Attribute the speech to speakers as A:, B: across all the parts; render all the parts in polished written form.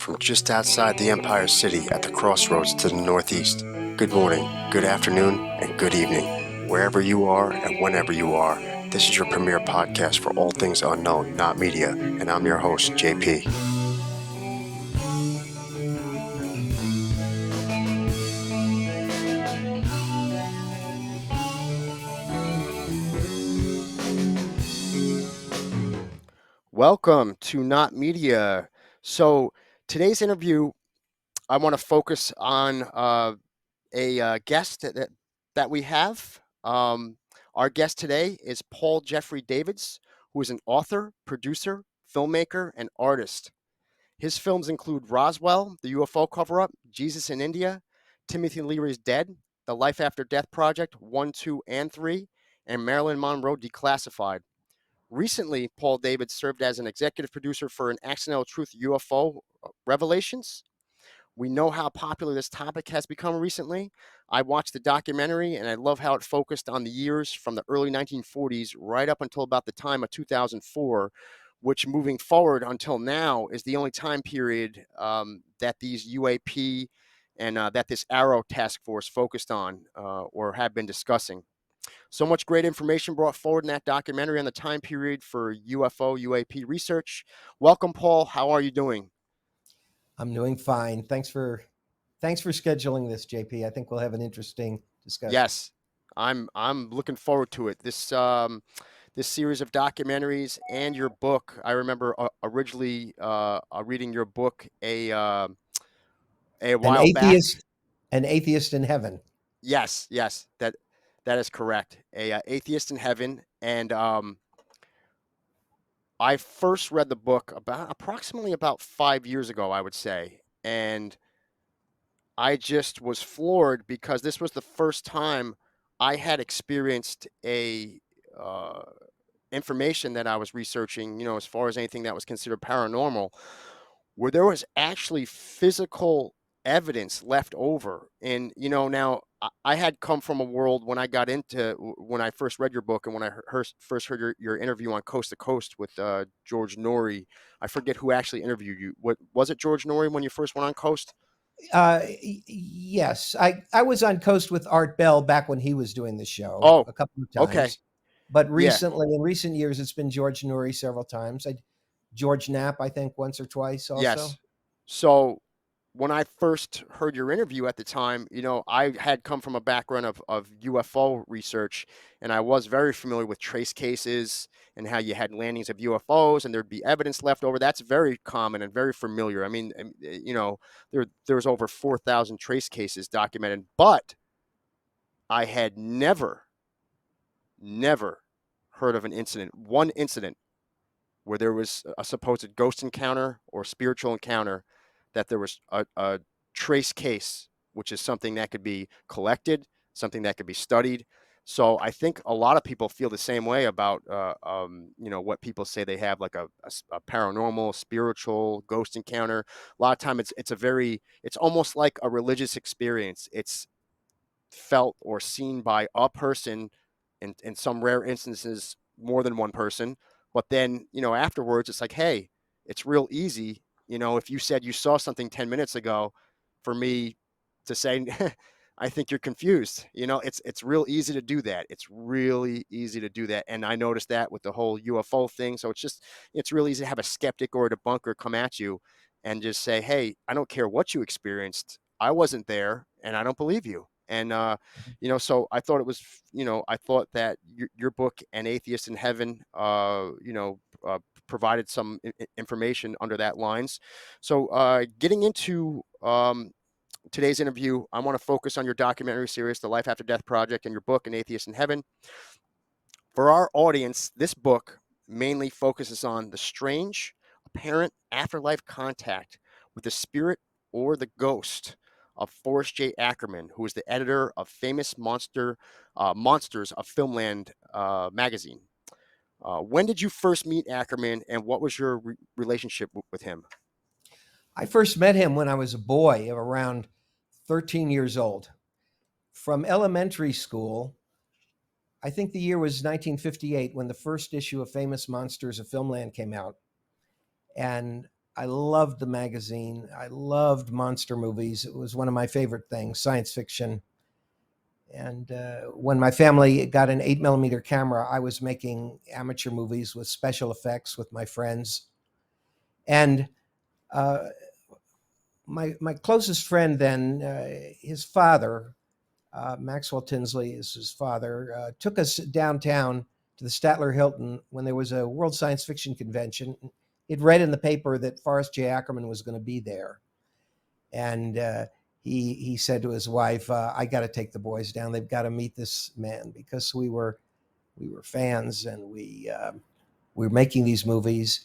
A: from just outside the Empire City at the crossroads to the northeast. Good morning, good afternoon, and good evening. Wherever you are and whenever you are, this is your premier podcast for all things unknown, not media, and I'm your host, JP. Welcome to Not Media. So today's interview, I want to focus on a guest that we have. Our guest today is Paul Jeffrey Davids, who is an author, producer, filmmaker, and artist. His films include Roswell, the UFO cover-up, Jesus in India, Timothy Leary's Dead, The Life After Death Project 1, 2, and 3, and Marilyn Monroe Declassified. Recently, Paul Davids served as an executive producer for an Accidental Truth UFO Revelations. We know how popular this topic has become recently. I watched the documentary and I love how it focused on the years from the early 1940s right up until about the time of 2004, which moving forward until now is the only time period that these UAP and that this Arrow task force focused on or have been discussing. So much great information brought forward in that documentary on the time period for UFO UAP research. Welcome, Paul. How are you doing?
B: I'm doing fine. Thanks for scheduling this, JP. I think we'll have an interesting discussion.
A: Yes, I'm looking forward to it. This series of documentaries and your book. I remember originally reading your book a
B: An
A: while back.
B: atheist, an atheist in heaven.
A: Yes, that is correct. A atheist in heaven, and I first read the book approximately about 5 years ago, I would say, and I just was floored because this was the first time I had experienced a uh, information that I was researching, as far as anything that was considered paranormal, where there was actually physical evidence left over. And, now I had come from a world when I got into, when I first read your book and when I first heard your interview on Coast to Coast with George Norrie. I forget who actually interviewed you. What was it, George Norrie, when you first went on Coast?
B: Yes, I was on Coast with Art Bell back when he was doing the show
A: Oh,
B: a couple of
A: okay.
B: times. But
A: Yeah.
B: in recent years, it's been George Norrie several times. George Knapp, I think, once or twice also.
A: Yes. So when I first heard your interview at the time, I had come from a background of UFO research, and I was very familiar with trace cases and how you had landings of UFOs and there'd be evidence left over. That's very common and very familiar. I mean, there's over 4,000 trace cases documented, but I had never heard of one incident where there was a supposed ghost encounter or spiritual encounter, that there was a trace case, which is something that could be collected, something that could be studied. So I think a lot of people feel the same way about, what people say they have, like a paranormal, spiritual ghost encounter. A lot of time it's almost like a religious experience. It's felt or seen by a person, in some rare instances, more than one person. But then, afterwards, it's like, hey, it's real easy. If you said you saw something 10 minutes ago, for me to say, I think you're confused. It's real easy to do that. It's really easy to do that. And I noticed that with the whole UFO thing. So it's really easy to have a skeptic or a debunker come at you and just say, hey, I don't care what you experienced. I wasn't there and I don't believe you. And, so I thought I thought that your book, An Atheist in Heaven, provided some information under that lines. So getting into today's interview, I want to focus on your documentary series, The Life After Death Project, and your book, An Atheist in Heaven. For our audience, this book mainly focuses on the strange, apparent afterlife contact with the spirit or the ghost of Forrest J. Ackerman, who is the editor of Famous Monsters of Filmland magazine. When did you first meet Ackerman, and what was your relationship with him?
B: I first met him when I was a boy of around 13 years old. From elementary school, I think the year was 1958 when the first issue of Famous Monsters of Filmland came out. And I loved the magazine. I loved monster movies. It was one of my favorite things, science fiction. And when my family got an 8 millimeter camera, I was making amateur movies with special effects with my friends. And uh, my closest friend then, his father, Maxwell Tinsley is his father, took us downtown to the Statler Hilton when there was a World Science Fiction Convention. He'd read in the paper that Forrest J. Ackerman was going to be there. And he said to his wife, "I got to take the boys down. They've got to meet this man," because we were fans, and we were making these movies.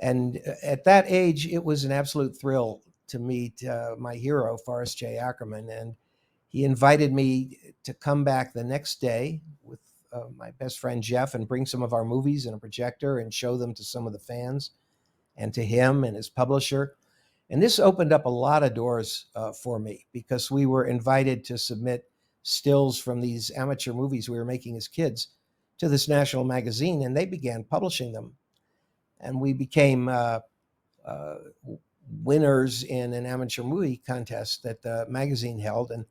B: And at that age, it was an absolute thrill to meet my hero, Forrest J. Ackerman. And he invited me to come back the next day with my best friend Jeff and bring some of our movies in a projector and show them to some of the fans and to him and his publisher. And this opened up a lot of doors for me because we were invited to submit stills from these amateur movies we were making as kids to this national magazine, and they began publishing them. And we became uh, winners in an amateur movie contest that the magazine held. And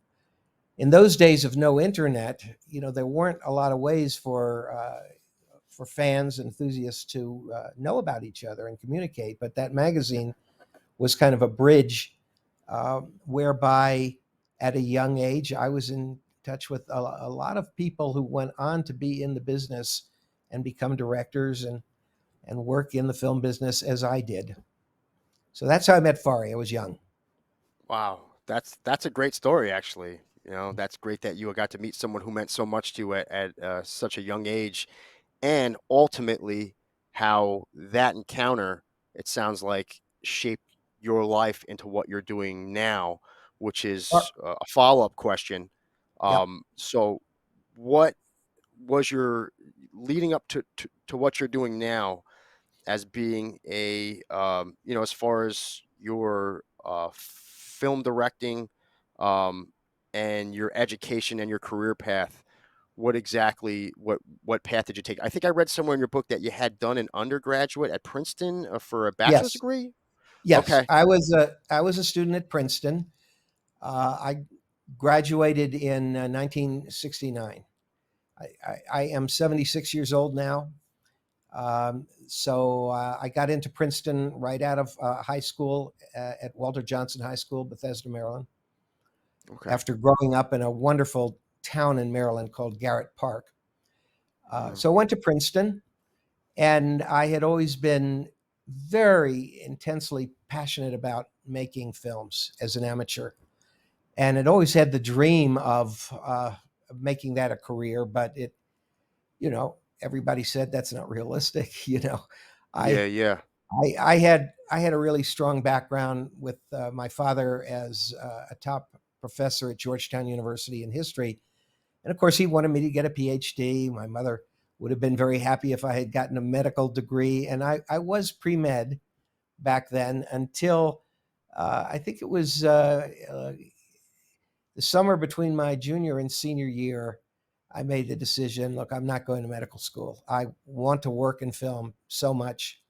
B: in those days of no internet, there weren't a lot of ways for fans, enthusiasts to know about each other and communicate. But that magazine was kind of a bridge whereby, at a young age, I was in touch with a lot of people who went on to be in the business and become directors and work in the film business as I did. So that's how I met Fari. I was young.
A: Wow, that's a great story, actually. That's great that you got to meet someone who meant so much to you at such a young age, and ultimately how that encounter, it sounds like, shaped your life into what you're doing now, which is a follow-up question.
B: Yep.
A: So what was your leading up to what you're doing now as being as far as your film directing, um, and your education and your career path, what path did you take? I think I read somewhere in your book that you had done an undergraduate at Princeton for a bachelor's
B: Yes.
A: degree.
B: Yes.
A: Okay.
B: I was a student at Princeton. I graduated in 1969. I am 76 years old now. So I got into Princeton right out of high school at Walter Johnson High School, Bethesda, Maryland,
A: Okay.
B: after growing up in a wonderful town in Maryland called Garrett Park.
A: Mm,
B: So I went to Princeton, and I had always been very intensely passionate about making films as an amateur, and had always had the dream of making that a career. But everybody said that's not realistic.
A: yeah,
B: I
A: yeah.
B: I had a really strong background with my father as a top professor at Georgetown University in history, and of course he wanted me to get a PhD. My mother would have been very happy if I had gotten a medical degree, and I was pre med back then until I think it was the summer between my junior and senior year. I made the decision: look, I'm not going to medical school. I want to work in film so much.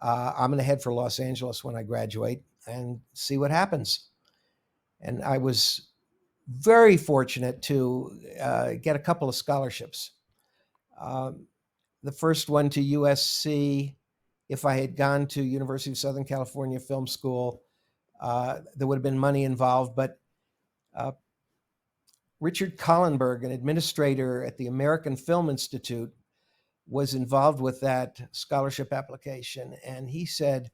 B: I'm going to head for Los Angeles when I graduate and see what happens. And I was very fortunate to get a couple of scholarships. Um, the first one to USC. If I had gone to University of Southern California Film School, there would have been money involved. But uh, Richard Collenberg, an administrator at the American Film Institute, was involved with that scholarship application. And he said,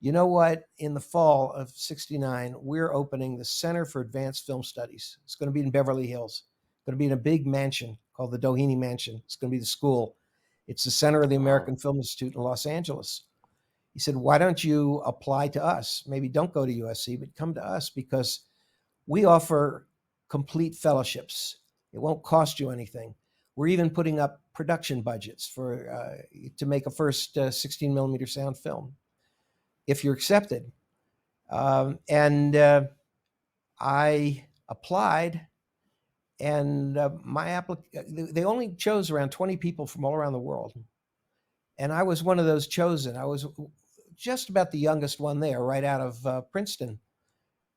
B: you know what? In the fall of '69, we're opening the Center for Advanced Film Studies. It's going to be in Beverly Hills. It's going to be in a big mansion called the Doheny Mansion. It's going to be the school. It's the center of the
A: Wow.
B: American Film Institute in Los Angeles. He said, why don't you apply to us? Maybe don't go to USC, but come to us because we offer complete fellowships. It won't cost you anything. We're even putting up production budgets for to make a first 16 millimeter sound film if you're accepted. And I applied, and they only chose around 20 people from all around the world, and I was one of those chosen. I was just about the youngest one there, right out of Princeton.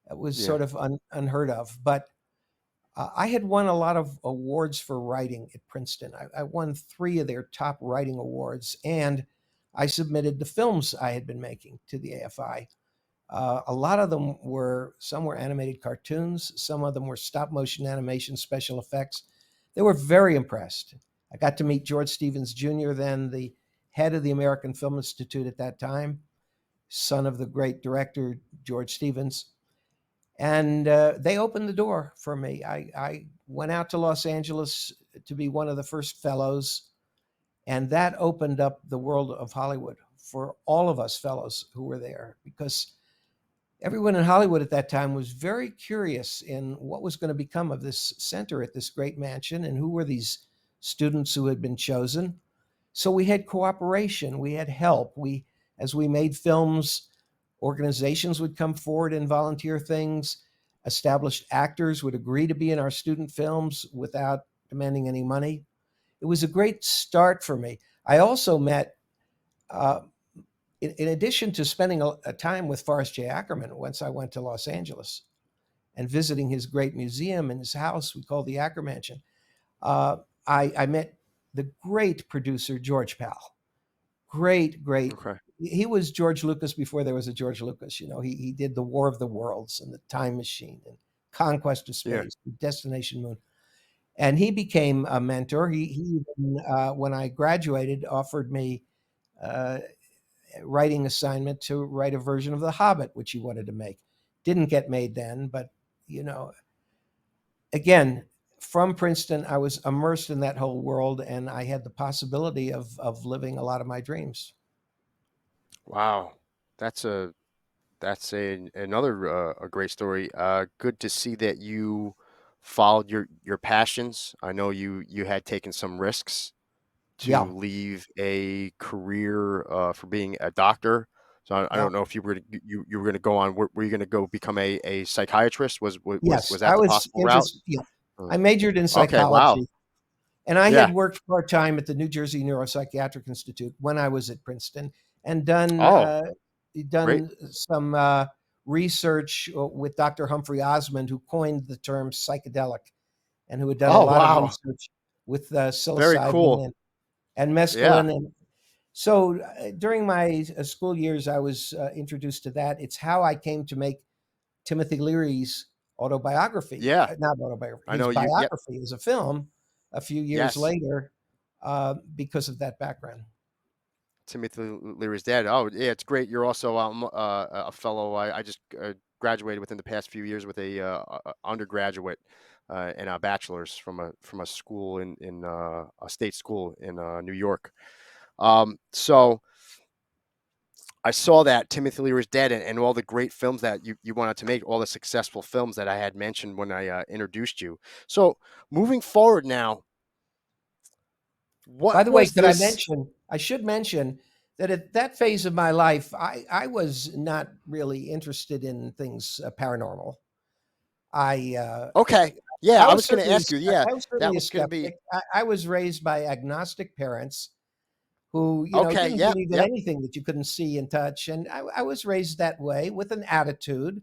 B: It was
A: Yeah.
B: sort of unheard of. But I had won a lot of awards for writing at Princeton. I won 3 of their top writing awards, and I submitted the films I had been making to the AFI. A lot of them were, some were animated cartoons, some of them were stop motion animation special effects. They were very impressed. I got to meet George Stevens Jr., then the head of the American Film Institute at that time, son of the great director George Stevens. And they opened the door for me. I went out to Los Angeles to be one of the first fellows, and that opened up the world of Hollywood for all of us fellows who were there, because everyone in Hollywood at that time was very curious in what was going to become of this center at this great mansion, and who were these students who had been chosen. So we had cooperation, we had help. As we made films, organizations would come forward and volunteer things. Established actors would agree to be in our student films without demanding any money. It was a great start for me. I also met, uh, in addition to spending a time with Forrest J. Ackerman once I went to Los Angeles and visiting his great museum and his house we call the Acker Mansion, uh, I met the great producer George Pal. Great.
A: Okay.
B: He was George Lucas before there was a George Lucas. You know, he did the War of the Worlds and the Time Machine and Conquest of
A: Yeah.
B: Space, Destination Moon, and he became a mentor. He even, when I graduated, offered me uh, writing assignment to write a version of The Hobbit, which he wanted to make. Didn't get made then, but you know, again, from Princeton, I was immersed in that whole world, and I had the possibility of living a lot of my dreams.
A: Wow. That's a that's another a great story. Good to see that you followed your passions. I know you had taken some risks
B: Yeah,
A: to leave a career for being a doctor. So I
B: yeah.
A: don't know if you were going to go on. Were you going to go become a psychiatrist? Was
B: Yes,
A: that
B: I
A: the
B: was
A: possible route?
B: interested. Yeah,
A: Uh,
B: I majored in
A: Okay. Wow.
B: psychology, and I had
A: Yeah.
B: worked part time at the New Jersey Neuropsychiatric Institute when I was at Princeton, and done
A: Oh, great.
B: done some research with Dr. Humphrey Osmond, who coined the term psychedelic, and who had done a
A: Oh,
B: lot of
A: wow.
B: research with
A: Very
B: psilocybin
A: cool.
B: and
A: Yeah.
B: mescaline. And so during my school years, I was introduced to that. It's how I came to make Timothy Leary's autobiography,
A: Yeah.
B: not autobiography,
A: I
B: his
A: know you. Yeah.
B: biography as a film a few years
A: Yes.
B: later, because of that background.
A: Timothy Leary's dad. Oh, yeah, it's great. You're also a fellow. I just graduated within the past few years with a undergraduate and a bachelor's from a school in a state school in New York. So I saw that Timothy Leary's dead and all the great films that you wanted to make, all the successful films that I had mentioned when I introduced you. So moving forward now,
B: By
A: what
B: the way,
A: was
B: could I
A: this?
B: mention, I should mention that at that phase of my life, I was not really interested in things paranormal. I, uh,
A: Okay. Yeah,
B: I
A: I
B: was
A: was going to
B: certainly,
A: ask you. Yeah,
B: I was
A: that
B: certainly a
A: was going to be
B: skeptic. I was raised by agnostic parents who,
A: okay.
B: didn't
A: Yep.
B: believe in
A: Yep.
B: anything that you couldn't see and touch. And I was raised that way with an attitude.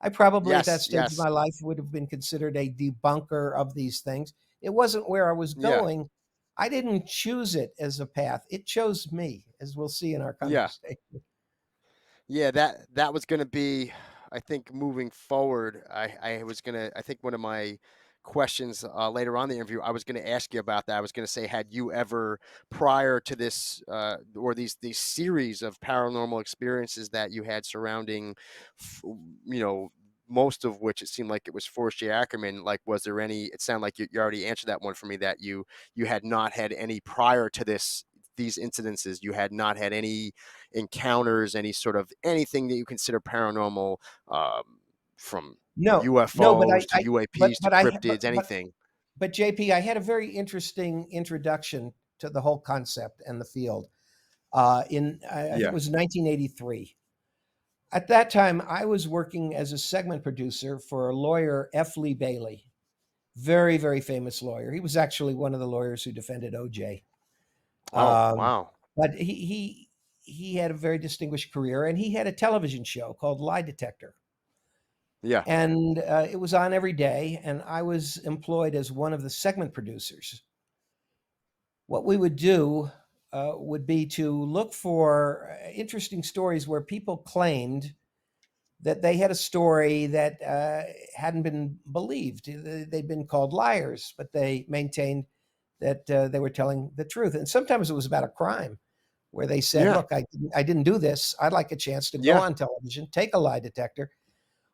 B: I probably at that
A: Yes.
B: stage of
A: Yes.
B: my life would have been considered a debunker of these things. It wasn't where I was
A: Yeah.
B: going. I didn't choose it as a path. It chose me, as we'll see in our
A: Yeah.
B: conversation.
A: Yeah, that was gonna be, I think, moving forward. I was gonna. I think one of my questions later on in the interview, I was gonna ask you about that. I was gonna say, had you ever, prior to this, or these series of paranormal experiences that you had surrounding, you know, most of which it seemed like it was Forrest J. Ackerman. Like, was there any? It sounded like you already answered that one for me. That you had not had any prior to these incidences. You had not had any encounters, any sort of anything that you consider paranormal, from
B: No, no, but
A: UFOs to UAPs to cryptids, anything.
B: but JP, I had a very interesting introduction to the whole concept and the field. In I think it
A: Yeah.
B: was 1983. At that time, I was working as a segment producer for a lawyer, F. Lee Bailey, very famous lawyer. He was actually one of the lawyers who defended OJ.
A: Oh,
B: Um,
A: wow.
B: but he had a very distinguished career, and he had a television show called Lie Detector.
A: Yeah.
B: And it was on every day, and I was employed as one of the segment producers. What we would do would be to look for interesting stories where people claimed that they had a story that hadn't been believed. They'd been called liars, but they maintained that they were telling the truth. And sometimes it was about a crime where they said,
A: Yeah.
B: look, I didn't do this. I'd like a chance to go
A: Yeah.
B: on television, take a lie detector.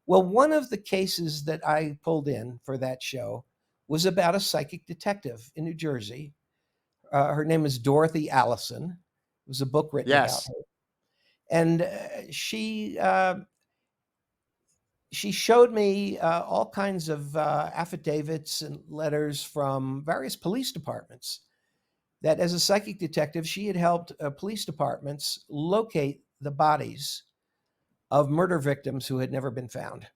B: Well, one of the cases that I pulled in for that show was about a psychic detective in New Jersey. Her name is Dorothy Allison. It was a book written about
A: Yes.
B: her. And she showed me all kinds of affidavits and letters from various police departments that as a psychic detective, she had helped police departments locate the bodies of murder victims who had never been found.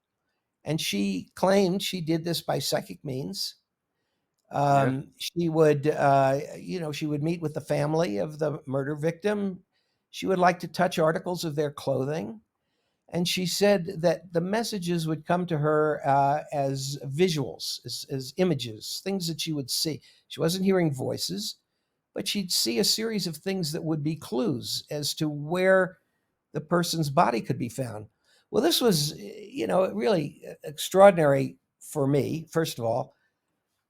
B: And she claimed she did this by psychic means.
A: Yeah.
B: She would, she would meet with the family of the murder victim. She would like to touch articles of their clothing. And she said that the messages would come to her as visuals, as images, things that she would see. She wasn't hearing voices, but she'd see a series of things that would be clues as to where the person's body could be found. Well, this was, really extraordinary for me. First of all,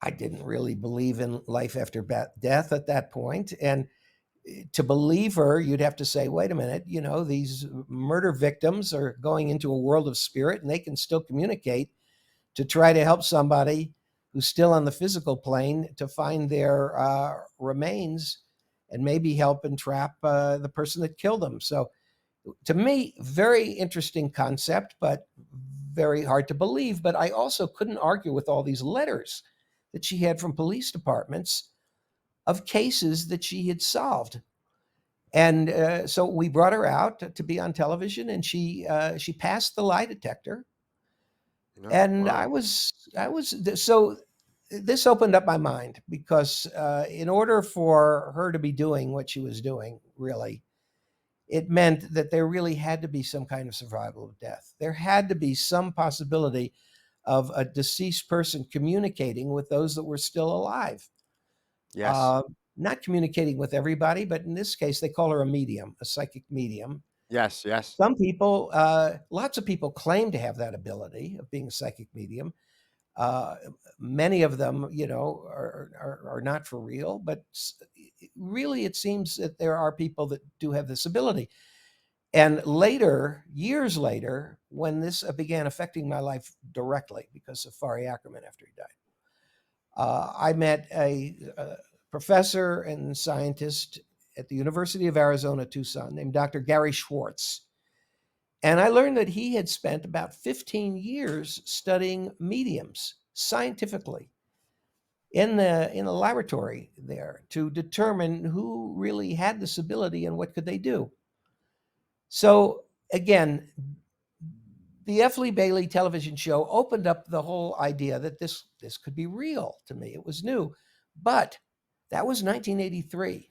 B: I didn't really believe in life after death at that point. And to believe her, you'd have to say, wait a minute, these murder victims are going into a world of spirit and they can still communicate to try to help somebody who's still on the physical plane to find their remains and maybe help entrap the person that killed them. So, to me, very interesting concept, but very hard to believe. But I also couldn't argue with all these letters that she had from police departments of cases that she had solved. And so we brought her out to be on television, and she passed the lie detector.
A: No.
B: And
A: Wow.
B: I was so this opened up my mind because in order for her to be doing what she was doing, really, it meant that there really had to be some kind of survival of death. There had to be some possibility of a deceased person communicating with those that were still alive.
A: Yes.
B: Uh, Not communicating with everybody, but in this case, they call her a medium, a psychic medium.
A: Yes. Yes.
B: Some people, lots of people claim to have that ability of being a psychic medium. Uh, Many of them, are not for real, but really, it seems that there are people that do have this ability. And later, years later, when this began affecting my life directly because of Fari Ackerman after he died, I met a professor and scientist at the University of Arizona, Tucson, named Dr. Gary Schwartz. And I learned that he had spent about 15 years studying mediums scientifically in the laboratory there to determine who really had this ability and what could they do. So again, the F. Lee Bailey television show opened up the whole idea that this could be real to me. It was new, but that was 1983.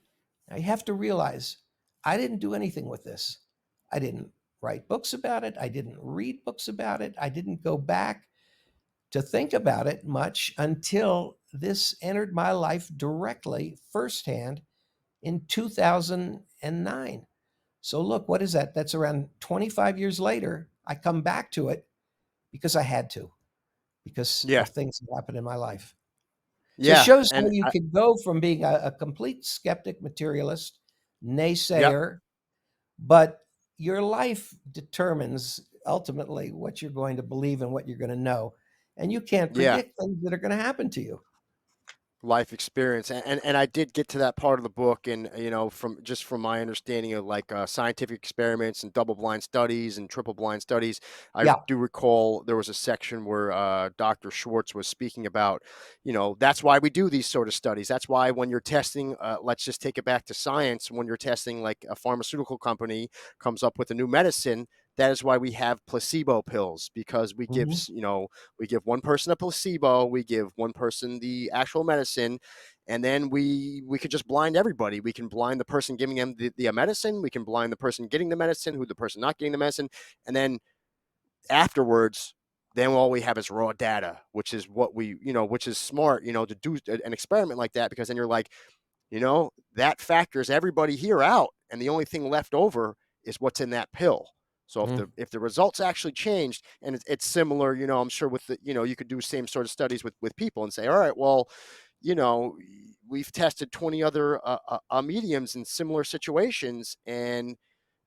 B: Now you have to realize I didn't do anything with this. I didn't write books about it. I didn't read books about it. I didn't go back to think about it much until this entered my life directly, firsthand, in 2009. So look, what is that? That's around 25 years later. I come back to it because I had to, because
A: Yeah.
B: of things that happened in my life. So it
A: Yeah.
B: shows how
A: And
B: you can go from being a complete skeptic, materialist,
A: yep.
B: naysayer, but your life determines ultimately what you're going to believe and what you're going to know. And you can't
A: Yeah.
B: predict things that are going to happen to you.
A: Life experience, and I did get to that part of the book, and from my understanding of like scientific experiments and double blind studies and triple blind studies, I
B: Yeah.
A: do recall there was a section where Dr. Schwartz was speaking about, that's why we do these sort of studies. That's why when you're testing, let's just take it back to science, when you're testing, like a pharmaceutical company comes up with a new medicine, that is why we have placebo pills, because we give,
B: Mhm.
A: we give one person a placebo, we give one person the actual medicine, and then we could just blind everybody. We can blind the person giving them the medicine, we can blind the person getting the medicine, who the person not getting the medicine, and then afterwards, then all we have is raw data, which is what which is smart, to do an experiment like that, because then you're like, that factors everybody here out, and the only thing left over is what's in that pill. So if
B: Mm.
A: the results actually changed, and it's similar, I'm sure with you could do same sort of studies with people and say, all right, well, you know, we've tested 20 other mediums in similar situations, and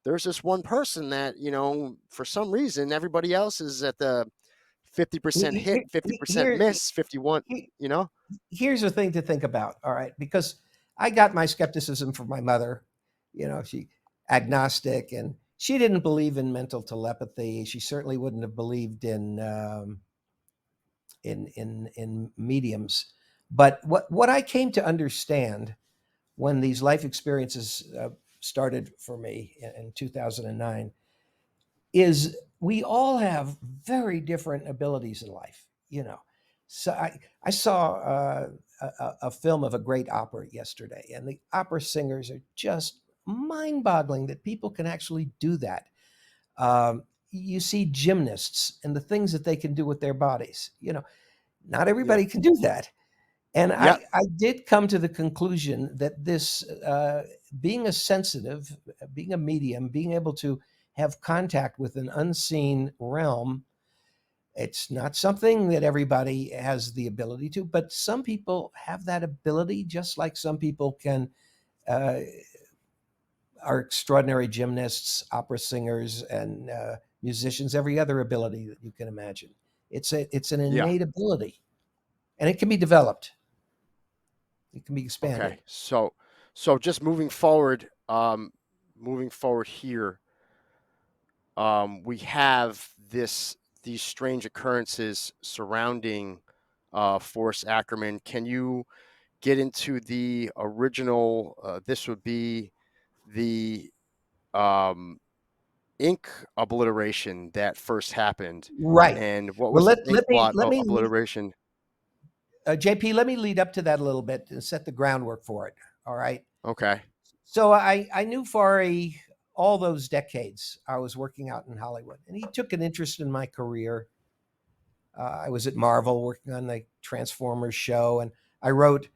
A: there's this one person that, for some reason, everybody else is at the 50% hit,
B: Here,
A: 50%
B: here,
A: miss, 51,
B: here-
A: you know?
B: here's the thing to think about. All right, because I got my skepticism from my mother. She agnostic, and she didn't believe in mental telepathy. She certainly wouldn't have believed in mediums. But what I came to understand when these life experiences started for me in 2009 is we all have very different abilities in life. So I saw a film of a great opera yesterday, and the opera singers are just mind-boggling that people can actually do that. You see gymnasts and the things that they can do with their bodies. Not
A: Yeah.
B: everybody can do that. And
A: Yeah.
B: I did come to the conclusion that this being a sensitive, being a medium, being able to have contact with an unseen realm, it's not something that everybody has the ability to, but some people have that ability, just like some people can uh, are extraordinary gymnasts, opera singers, and musicians. Every other ability that you can imagine. It's an
A: Yeah.
B: innate ability, and it can be developed. It can be
A: Okay.
B: expanded.
A: So just moving forward here, we have these strange occurrences surrounding Forrest Ackerman. Can you get into the original? This would be the um, ink obliteration that first happened,
B: Right.
A: and what
B: Well,
A: was the
B: let
A: ink
B: let me
A: blot
B: let me lead,
A: obliteration?
B: JP. Let me lead up to that a little bit and set the groundwork for it. All right.
A: Okay.
B: So I knew Fari all those decades. I was working out in Hollywood, and he took an interest in my career. I was at Marvel working on the Transformers show, and I wrote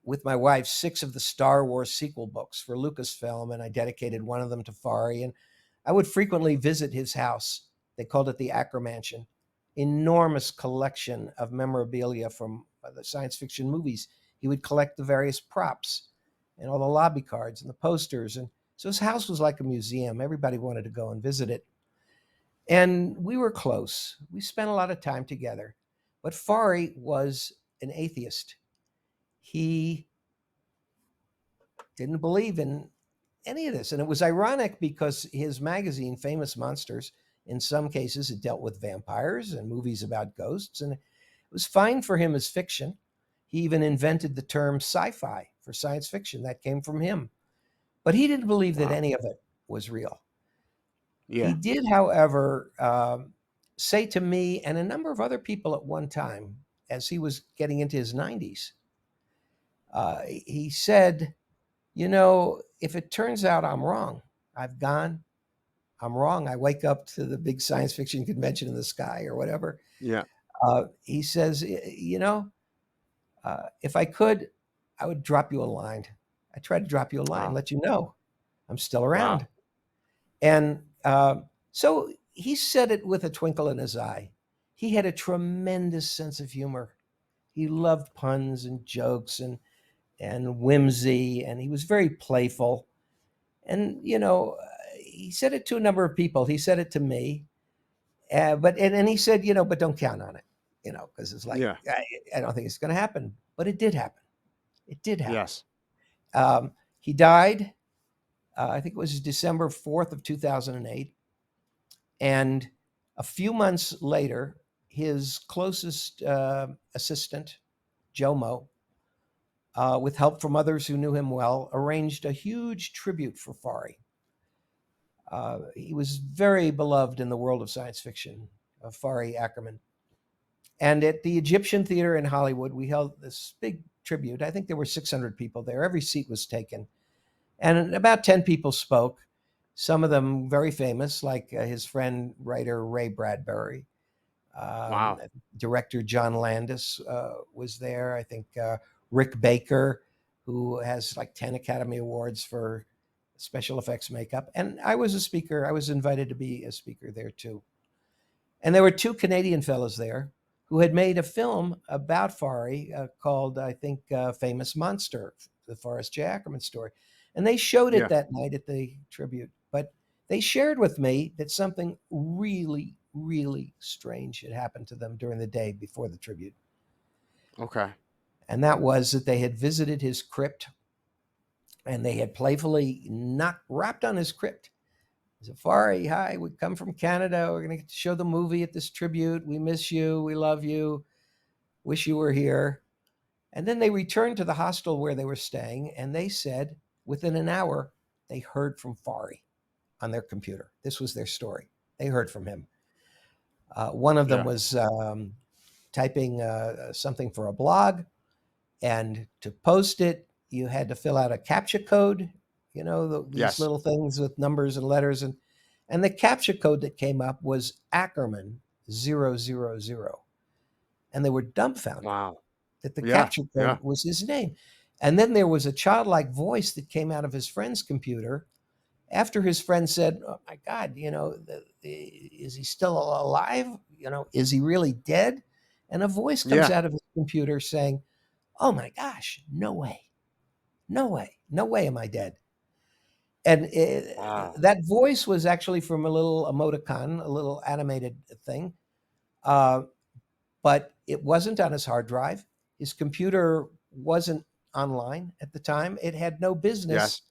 B: with my wife 6 of the Star Wars sequel books for Lucasfilm, and I dedicated one of them to Fari. And I would frequently visit his house. They called it the Ackerman Mansion. Enormous collection of memorabilia from the science fiction movies. He would collect the various props and all the lobby cards and the posters. And so his house was like a museum. Everybody wanted to go and visit it. And we were close. We spent a lot of time together. But Fari was an atheist. He didn't believe in any of this. And it was ironic because his magazine, Famous Monsters, in some cases, it dealt with vampires and movies about ghosts. And it was fine for him as fiction. He even invented the term sci fi for science fiction. That came from him. But he didn't believe that
A: Wow.
B: any of it was real. He
A: Yeah.
B: did, however, say to me and a number of other people at one time, as he was getting into his 90s, he said, if it turns out I'm wrong, I've gone, I'm wrong. I wake up to the big science fiction convention in the sky or whatever.
A: Yeah.
B: He says, if I could, I would drop you a line. I try to drop you a line,
A: Wow.
B: let you know I'm still around.
A: Wow.
B: And so he said it with a twinkle in his eye. He had a tremendous sense of humor. He loved puns and jokes and whimsy, and he was very playful. And he said it to a number of people. He said it to me, but he said, but don't count on it, because it's like
A: Yeah.
B: I don't think it's going to happen. But it did happen. It did happen.
A: Yes.
B: He died. I think it was December 4th of 2008, and a few months later, his closest assistant, Jomo, with help from others who knew him well, arranged a huge tribute for Fari. He was very beloved in the world of science fiction, Fari Ackerman. And at the Egyptian Theater in Hollywood, we held this big tribute. I think there were 600 people there. Every seat was taken. And about 10 people spoke, some of them very famous, like his friend, writer Ray Bradbury. Um,
A: Wow.
B: Director John Landis was there. I think Rick Baker, who has like 10 Academy Awards for special effects makeup. And I was a speaker. I was invited to be a speaker there too. And there were two Canadian fellows there who had made a film about Fari called, I think, Famous Monster, the Forrest J. Ackerman story. And they showed it
A: Yeah.
B: that night at the tribute. But they shared with me that something really, really strange had happened to them during the day before the tribute.
A: Okay.
B: And that was that they had visited his crypt and they had playfully not rapped on his crypt. Safari, hi, we come from Canada. We're going to show the movie at this tribute. We miss you. We love you. Wish you were here. And then they returned to the hostel where they were staying, and they said within an hour, they heard from Fari on their computer. This was their story. They heard from him. One of them
A: Yeah.
B: was typing something for a blog, and to post it, you had to fill out a CAPTCHA code, these
A: Yes.
B: little things with numbers and letters. And the CAPTCHA code that came up was Ackerman 000. And they were dumbfounded
A: Wow.
B: that the
A: Yeah.
B: CAPTCHA code
A: Yeah.
B: was his name. And then there was a childlike voice that came out of his friend's computer after his friend said, "Oh my God, is he still alive? Is he really dead?" And a voice comes
A: Yeah.
B: out of his computer saying, "Oh my gosh, no way. No way. No way am I dead." And
A: Wow.
B: that voice was actually from a little emoticon, a little animated thing. Uh, but it wasn't on his hard drive. His computer wasn't online at the time. It had no business
A: Yes.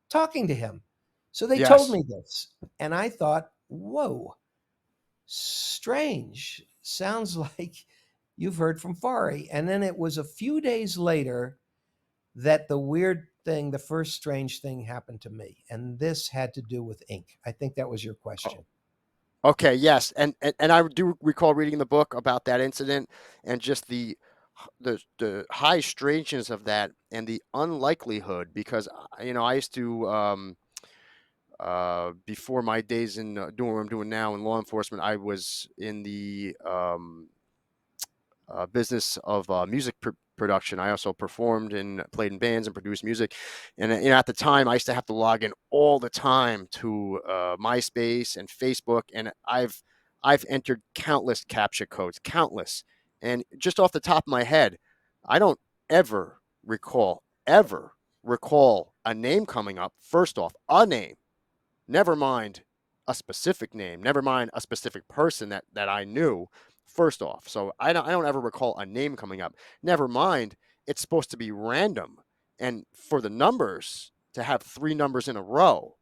B: talking to him. So they told
A: Yes.
B: me this. And I thought, whoa, strange. Sounds like you've heard from Fari. And then it was a few days later that the weird thing, the first strange thing happened to me. And this had to do with ink. I think that was your question.
A: Okay, yes, and I do recall reading the book about that incident and just the high strangeness of that and the unlikelihood because I used to before my days in doing what I'm doing now in law enforcement, I was in the business of music production. I also performed and played in bands and produced music. And at the time, I used to have to log in all the time to MySpace and Facebook, and I've entered countless captcha codes, countless. And just off the top of my head, I don't ever recall a name coming up. First off, a name, never mind a specific name, never mind a specific person that I knew. First off, so I don't ever recall a name coming up. Never mind, it's supposed to be random, and for the numbers to have three numbers in a row,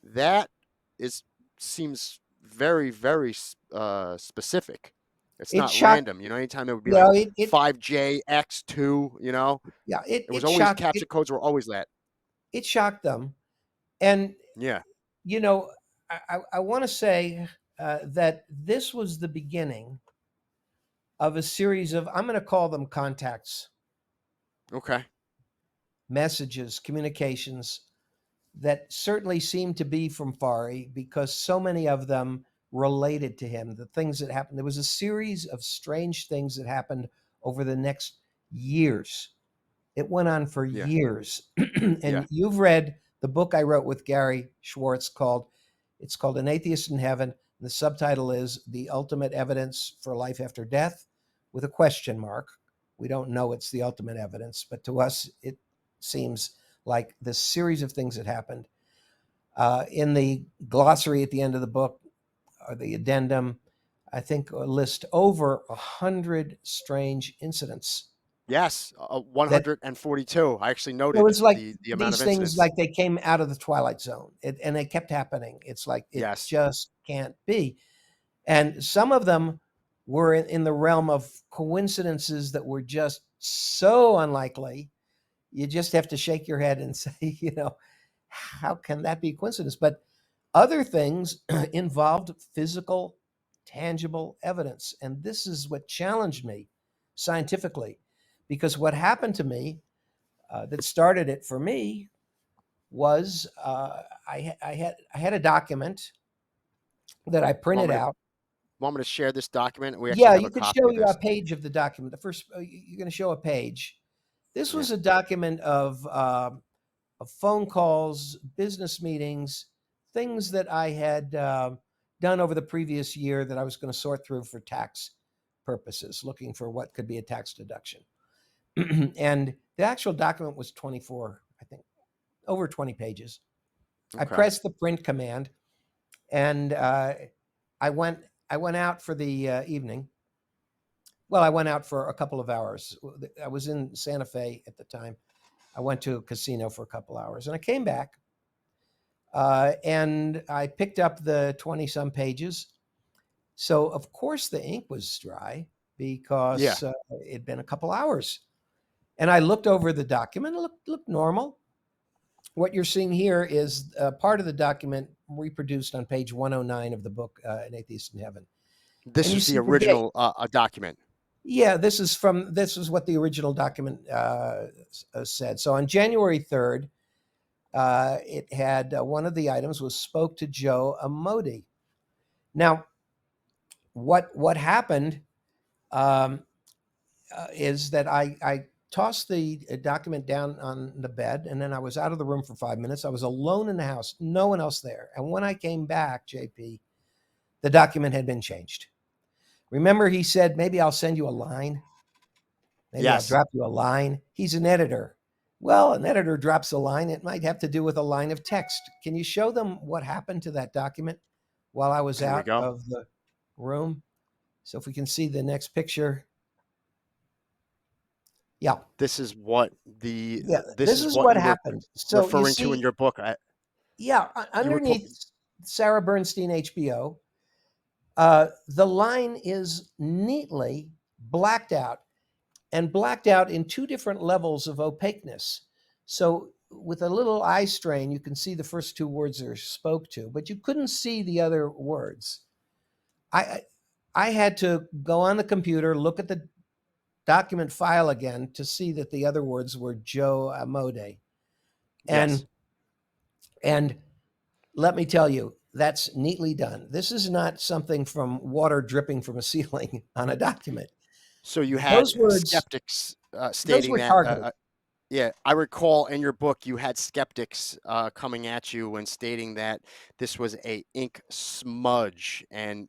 A: that is seems very specific. It's
B: It
A: not
B: shocked,
A: random. Anytime it would be
B: you
A: like
B: know, it
A: 5JX2.
B: yeah,
A: It was always captcha codes were always that.
B: it shocked them. And
A: Yeah.
B: you know, I want to say that this was the beginning of a series of, I'm going to call them contacts,
A: Okay.
B: messages, communications that certainly seemed to be from Fari because so many of them related to him, the things that happened. There was a series of strange things that happened over the next years. It went on for
A: Yeah.
B: years.
A: Yeah.
B: And you've read the book I wrote with Gary Schwartz called An Atheist in Heaven. And the subtitle is The Ultimate Evidence for Life After Death with a question mark. We don't know it's the ultimate evidence, but to us, it seems like this series of things that happened. In the glossary at the end of the book, or the addendum, I think list over 100 strange incidents
A: Yes,
B: that
A: 142. I actually
B: it
A: noted
B: was like
A: the amount of
B: these things
A: incidents.
B: like they came out of the twilight zone, and they kept happening. It's like it
A: Yes.
B: just can't be. And some of them were in the realm of coincidences that were just so unlikely. You just have to shake your head and say, how can that be coincidence? But Other things involved physical, tangible evidence. And this is what challenged me scientifically, because what happened to me that started it for me was I had a document that I
A: Want
B: printed
A: me to
B: out.
A: share this document? We actually
B: Yeah,
A: have
B: you
A: a
B: could
A: copy
B: show
A: of
B: you a
A: this.
B: page of the document. The first, you're going to show a page. This
A: Yeah.
B: was a document of phone calls, business meetings, things that I had done over the previous year that I was going to sort through for tax purposes, looking for what could be a tax deduction. And the actual document was 24, I think, over 20 pages. I
A: Okay.
B: pressed the print command, and I went I went out for the evening. Well, I went out for a couple of hours. I was in Santa Fe at the time. I went to a casino for a couple hours, and I came back, and I picked up the 20 some pages. So, of course, the ink was dry
A: Yeah.
B: because it'd been a couple hours. And I looked over the document, it looked normal. What you're seeing here is part of the document reproduced on page 109 of the book, An Atheist in Heaven.
A: This
B: And you
A: was the
B: see the date.
A: original document.
B: Yeah, this is what the original document said. So on January 3rd, it had one of the items was spoke to Joe Amodi. Now, what happened um, is that I tossed the document down on the bed, and then I was out of the room for 5 minutes. I was alone in the house, no one else there. And when I came back, JP, the document had been changed. Remember, he said, maybe I'll send you a line. Maybe I'll
A: Yes.
B: drop you a line. He's an editor. Well, an editor drops a line. It might have to do with a line of text. Can you show them what happened to that document while I was
A: Here we
B: out
A: go.
B: of the room? So if we can see the next picture. Yeah.
A: This is what the
B: Yeah.
A: this
B: This
A: is
B: is
A: what
B: what
A: you were
B: happened. So you
A: referring to in
B: see,
A: your book.
B: yeah,
A: You were
B: underneath Sarah Bernstein HBO, the line is neatly blacked out and blacked out in two different levels of opaqueness. So with a little eye strain, you can see the first two words are spoke to, but you couldn't see the other words. I I had to go on the computer, look at the document file again to see that the other words were Joe Amode.
A: yes.
B: And and let me tell you, that's neatly done. This is not something from water dripping from a ceiling on a document.
A: So you had
B: Those words,
A: skeptics
B: those
A: stating
B: were
A: that.
B: targeted.
A: Yeah, I recall in your book you had skeptics coming at you and stating that this was a ink smudge, and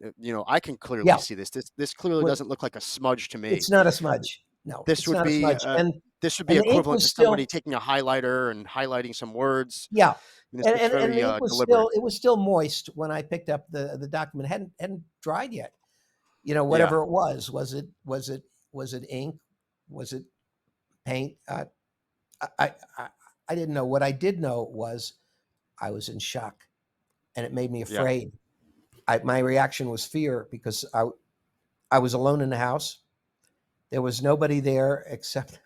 A: I can clearly
B: Yeah,
A: see this. This clearly
B: well,
A: doesn't look like a smudge to me.
B: it's not a smudge. No,
A: This
B: it's
A: would
B: not a
A: be
B: smudge.
A: uh, this would be
B: And the ink
A: equivalent to
B: was
A: somebody
B: still,
A: taking a highlighter and highlighting some words.
B: yeah,
A: And this looks
B: and
A: very
B: the ink was
A: deliberate.
B: still, it was still moist when I picked up the document. It hadn't dried yet. You know,
A: Yeah.
B: whatever it was. Was it ink? Was it paint? I I didn't know. What I did know was I was in shock, and it made me
A: Yeah.
B: afraid. My reaction was fear because I was alone in the house. There was nobody there except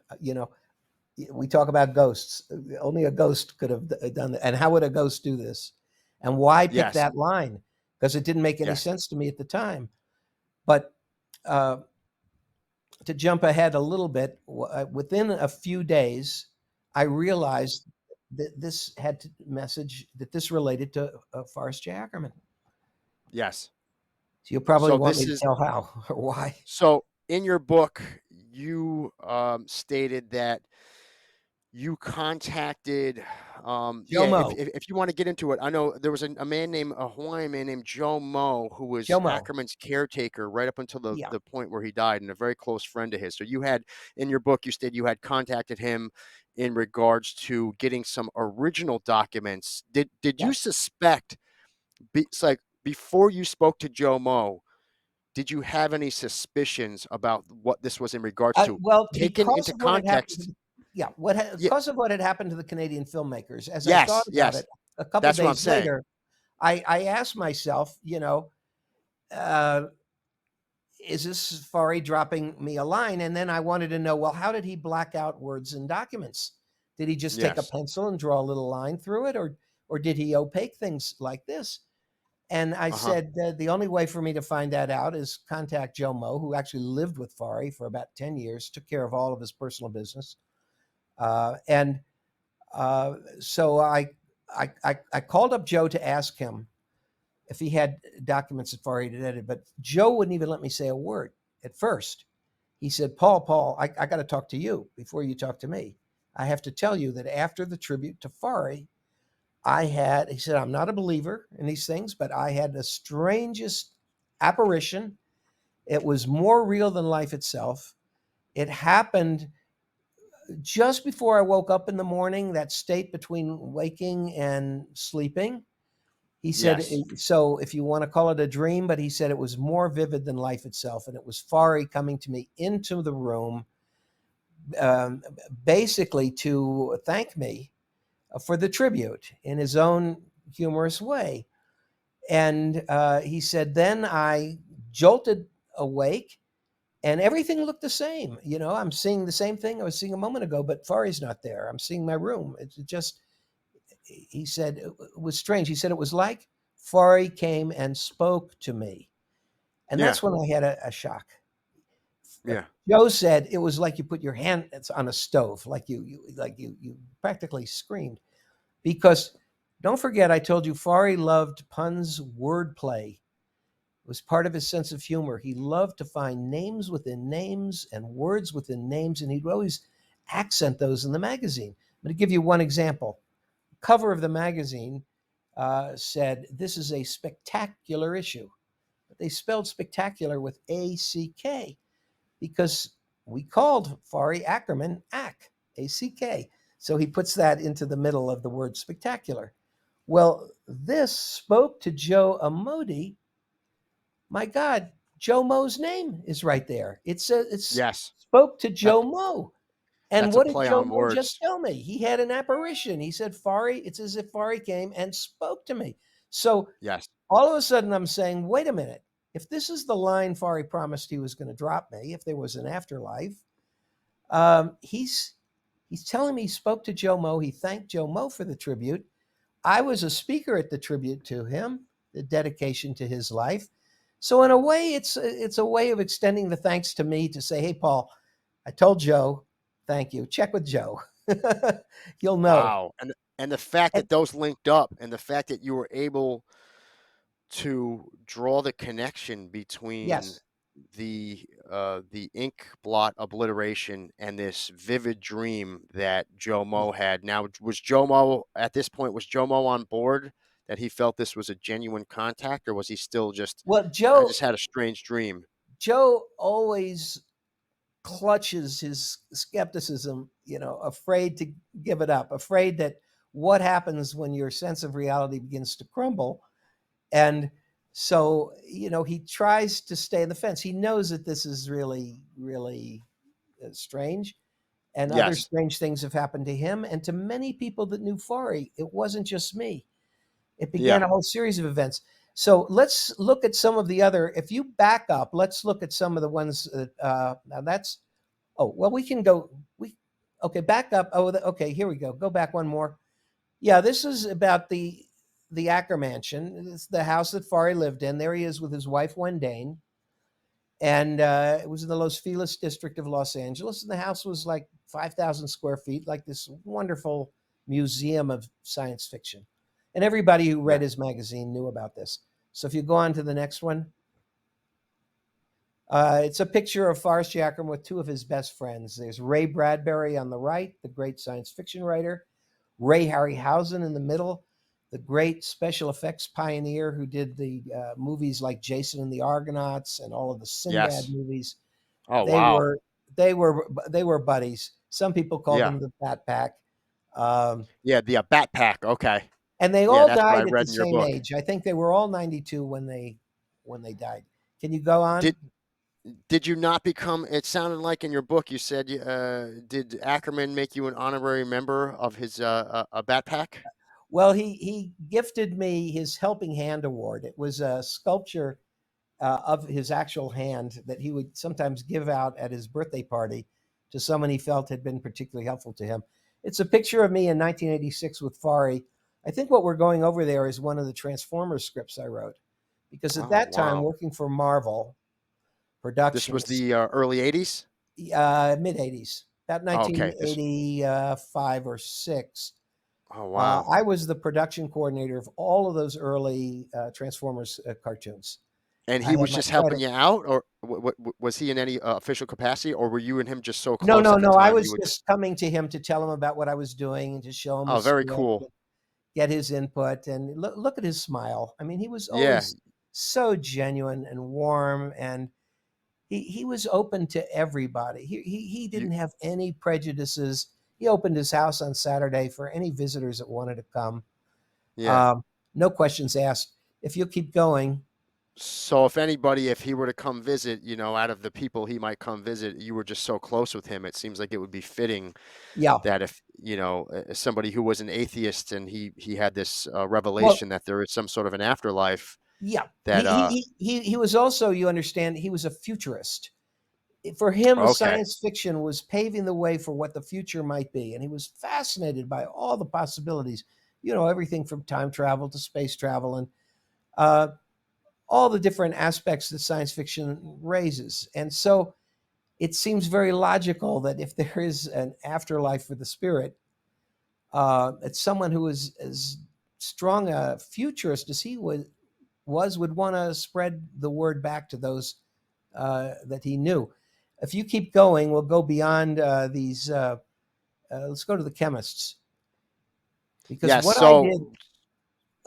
B: we talk about ghosts. Only a ghost could have done that. And how would a ghost do this? And why pick
A: Yes.
B: that line? Because it didn't make any
A: Yes.
B: sense to me at the time. But uh, to jump ahead a little bit, within a few days, I realized that this had to message that this related to Forrest J. Ackerman.
A: Yes.
B: So you'll probably
A: So
B: want me
A: this
B: to
A: is
B: tell how or why.
A: so in your book you stated that you contacted, yeah, if,
B: Jomo,
A: if if you want to get into it, I know there was a Hawaiian man named Joe Mo, who was
B: Jomo,
A: Ackerman's caretaker right up until the,
B: yeah,
A: the point where he died, and a very close friend of his. So you had, in your book, you stated you had contacted him in regards to getting some original documents. Did you
B: yes.
A: suspect, it's like before you spoke to Joe Mo, did you have any suspicions about what this was in regards to?
B: Well,
A: Taken
B: because
A: into
B: of what had happened,
A: context,
B: yeah,
A: yeah,
B: because of what had happened to the Canadian filmmakers. As I thought
A: yes,
B: about
A: yes.
B: it, a couple
A: That's what I'm
B: days
A: saying.
B: later, I asked myself, uh, is this Fari dropping me a line? And then I wanted to know, well, how did he black out words in documents? Did he just take a
A: Yes.
B: pencil and draw a little line through it, or did he opaque things like this? And I
A: Uh-huh.
B: said, the only way for me to find that out is contact Joe Mo, who actually lived with Fari for about 10 years, took care of all of his personal business. And so I called up Joe to ask him if he had documents that Fari had edited, but Joe wouldn't even let me say a word at first. He said, Paul, I got to talk to you before you talk to me. I have to tell you that after the tribute to Fari, he said, I'm not a believer in these things, but I had the strangest apparition. It was more real than life itself. It happened just before I woke up in the morning, that state between waking and sleeping. He said,
A: Yes.
B: so if you want to call it a dream, but he said it was more vivid than life itself. And it was Fari coming to me into the room, um, basically to thank me for the tribute in his own humorous way. And he said, then I jolted awake and everything looked the same. You know, I'm seeing the same thing I was seeing a moment ago, but Fari's not there. I'm seeing my room. It's just, he said, it was strange. He said it was like Fari came and spoke to me. And
A: Yeah.
B: that's when I had a shock.
A: Yeah.
B: Joe said it was like you put your hand on a stove, like you practically screamed. Because don't forget, I told you Fari loved puns, wordplay. It was part of his sense of humor. He loved to find names within names and words within names, and he'd always accent those in the magazine. I'm going to give you one example. The cover of the magazine said, "This is a spectacular issue." But they spelled spectacular with A-C-K because we called Fari Ackerman Ack, A-C-K. So he puts that into the middle of the word spectacular. Well, this spoke to Joe Amodi. My God, Joe Mo's name is right there. It's
A: Yes.
B: spoke to
A: That
B: Joe Mo. And
A: that's a
B: what did
A: play
B: Joe
A: on
B: Mo just
A: words.
B: tell me? He had an apparition. He said, Fari, it's as if Fari came and spoke to me. So
A: Yes.
B: all of a sudden I'm saying, wait a minute. If this is the line Fari promised he was going to drop me, if there was an afterlife, he's telling me he spoke to Joe Mo. He thanked Joe Mo for the tribute. I was a speaker at the tribute to him, the dedication to his life. So in a way, it's a way of extending the thanks to me to say, hey, Paul, I told Joe, thank you. Check with Joe. You'll know.
A: Wow. And the fact
B: And
A: that those linked up and the fact that you were able to draw the connection between
B: yes,
A: the ink blot obliteration and this vivid dream that Joe
B: yeah.
A: Mo had. Now, was Joe Mo at this point, was Joe Mo on board that he felt this was a genuine contact, or was he still just,
B: Well,
A: I just had a strange dream?
B: Joe always clutches his skepticism, afraid to give it up, afraid that what happens when your sense of reality begins to crumble. And so, he tries to stay on the fence. He knows that this is really, really strange. And other
A: Yes.
B: strange things have happened to him and to many people that knew Fari. It wasn't just me. It began
A: Yeah.
B: a whole series of events. So let's look at some of the other. If you back up, let's look at some of the ones that. Now that's. Oh well, we can go. We okay. Back up. Oh, okay. Here we go. Go back one more. Yeah, this is about the Acker Mansion. It's the house that Fari lived in. There he is with his wife Wendane, and it was in the Los Feliz district of Los Angeles. And the house was like 5,000 square feet, like this wonderful museum of science fiction. And everybody who read
A: Yeah.
B: his magazine knew about this. So if you go on to the next one, it's a picture of Forrest J. Ackerman with two of his best friends. There's Ray Bradbury on the right, the great science fiction writer, Ray Harryhausen in the middle, the great special effects pioneer who did the movies like Jason and the Argonauts and all of the Sinbad
A: Yes.
B: movies.
A: Oh,
B: They
A: wow.
B: were they were buddies. Some people called
A: Yeah.
B: them the Fat Pack, um,
A: Yeah. The Bat Pack. Okay.
B: and they
A: Yeah.
B: all
A: That's what I
B: died at the
A: read in your
B: same
A: book.
B: age. I think they were all 92 when they died. Can you go on?
A: Did Did you not become, it sounded like in your book you said, did Ackerman make you an honorary member of his, a Bat Pack?
B: Well, he gifted me his Helping Hand Award. It was a sculpture of his actual hand that he would sometimes give out at his birthday party to someone he felt had been particularly helpful to him. It's a picture of me in 1986 with Fari. I think what we're going over there is one of the Transformers scripts I wrote, because at
A: Oh,
B: that time,
A: wow.
B: working for Marvel
A: This was
B: Productions,
A: the early 80s?
B: mid '80s, about
A: Okay. This
B: 1985 or six.
A: Oh, wow.
B: I was the production coordinator of all of those early Transformers cartoons.
A: And
B: I
A: he
B: had
A: was
B: my
A: just helping
B: credit.
A: you out, or was he in any official capacity, or were you and him just so
B: No,
A: close
B: no,
A: at the
B: no. I
A: time you
B: was
A: would just—
B: just coming to him to tell him about what I was doing and to show him the
A: Oh, very
B: script,
A: cool.
B: get his input, and look at his smile. I mean, he was
A: Yeah.
B: always so genuine and warm, and he was open to everybody. He
A: You
B: didn't have any prejudices. He opened his house on Saturday for any visitors that wanted to come.
A: yeah.
B: Um, no questions asked. If you keep going,
A: So if anybody, if he were to come visit, out of the people he might come visit, you were just so close with him, it seems like it would be fitting
B: yeah.
A: that if, somebody who was an atheist and he had this
B: Well,
A: revelation that there is some sort of an afterlife
B: yeah.
A: that
B: He was also, you understand, he was a futurist. For him,
A: okay.
B: science fiction was paving the way for what the future might be, and he was fascinated by all the possibilities. Everything from time travel to space travel, and uh, all the different aspects that science fiction raises. And so it seems very logical that if there is an afterlife for the spirit, it's someone who is as strong a futurist as he would want to spread the word back to those that he knew. If you keep going, we'll go beyond these. Let's go to the chemists, because
A: Yes. So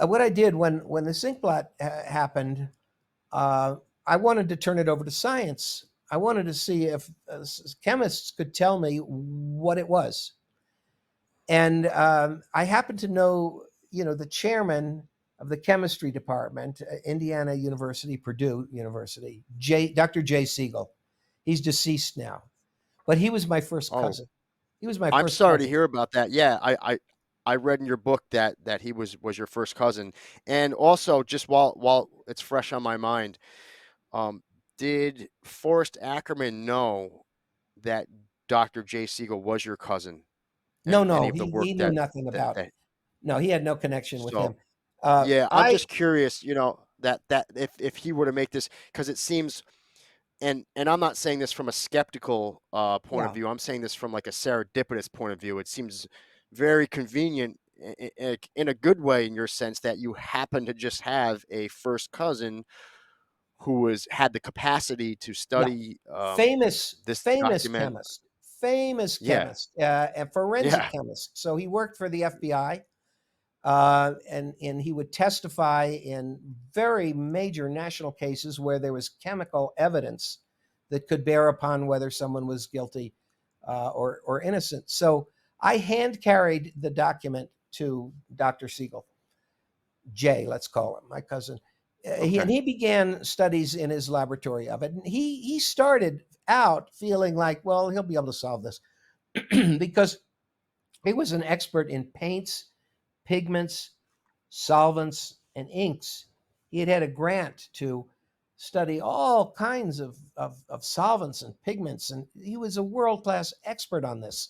B: what I did when the zinc blot happened, uh, I wanted to turn it over to science. I wanted to see if chemists could tell me what it was. And I happen to know, the chairman of the chemistry department, Indiana University, Purdue University, Dr. J. Siegel. He's deceased now, but he was my first
A: oh,
B: cousin. He was my
A: I'm
B: first
A: sorry to
B: cousin.
A: hear about that. Yeah, I read in your book that he was your first cousin. And also, just while it's fresh on my mind, um, did Forrest Ackerman know that Dr. J. Siegel was your cousin,
B: No,
A: and any
B: no,
A: of the work
B: he knew
A: that
B: nothing
A: that
B: about.
A: that
B: No, he had no connection with
A: so
B: him.
A: yeah, I'm
B: I
A: just curious, that if he were to make this, because it seems, and I'm not saying this from a skeptical point of
B: Yeah,
A: view. I'm saying this from like a serendipitous point of view. It seems very convenient in a good way, in your sense, that you happen to just have a first cousin who was had the capacity to
B: yeah.
A: study
B: famous
A: this
B: famous
A: document.
B: chemist, famous
A: Yeah,
B: chemist, a forensic
A: yeah,
B: chemist. So he worked for the FBI, and he would testify in very major national cases where there was chemical evidence that could bear upon whether someone was guilty or innocent. So I hand carried the document to Dr. Siegel, Jay, let's call him, my cousin. And
A: okay,
B: he began studies in his laboratory of it. And he started out feeling like, well, he'll be able to solve this because he was an expert in paints, pigments, solvents, and inks. He had had a grant to study all kinds of solvents and pigments, and he was a world class expert on this.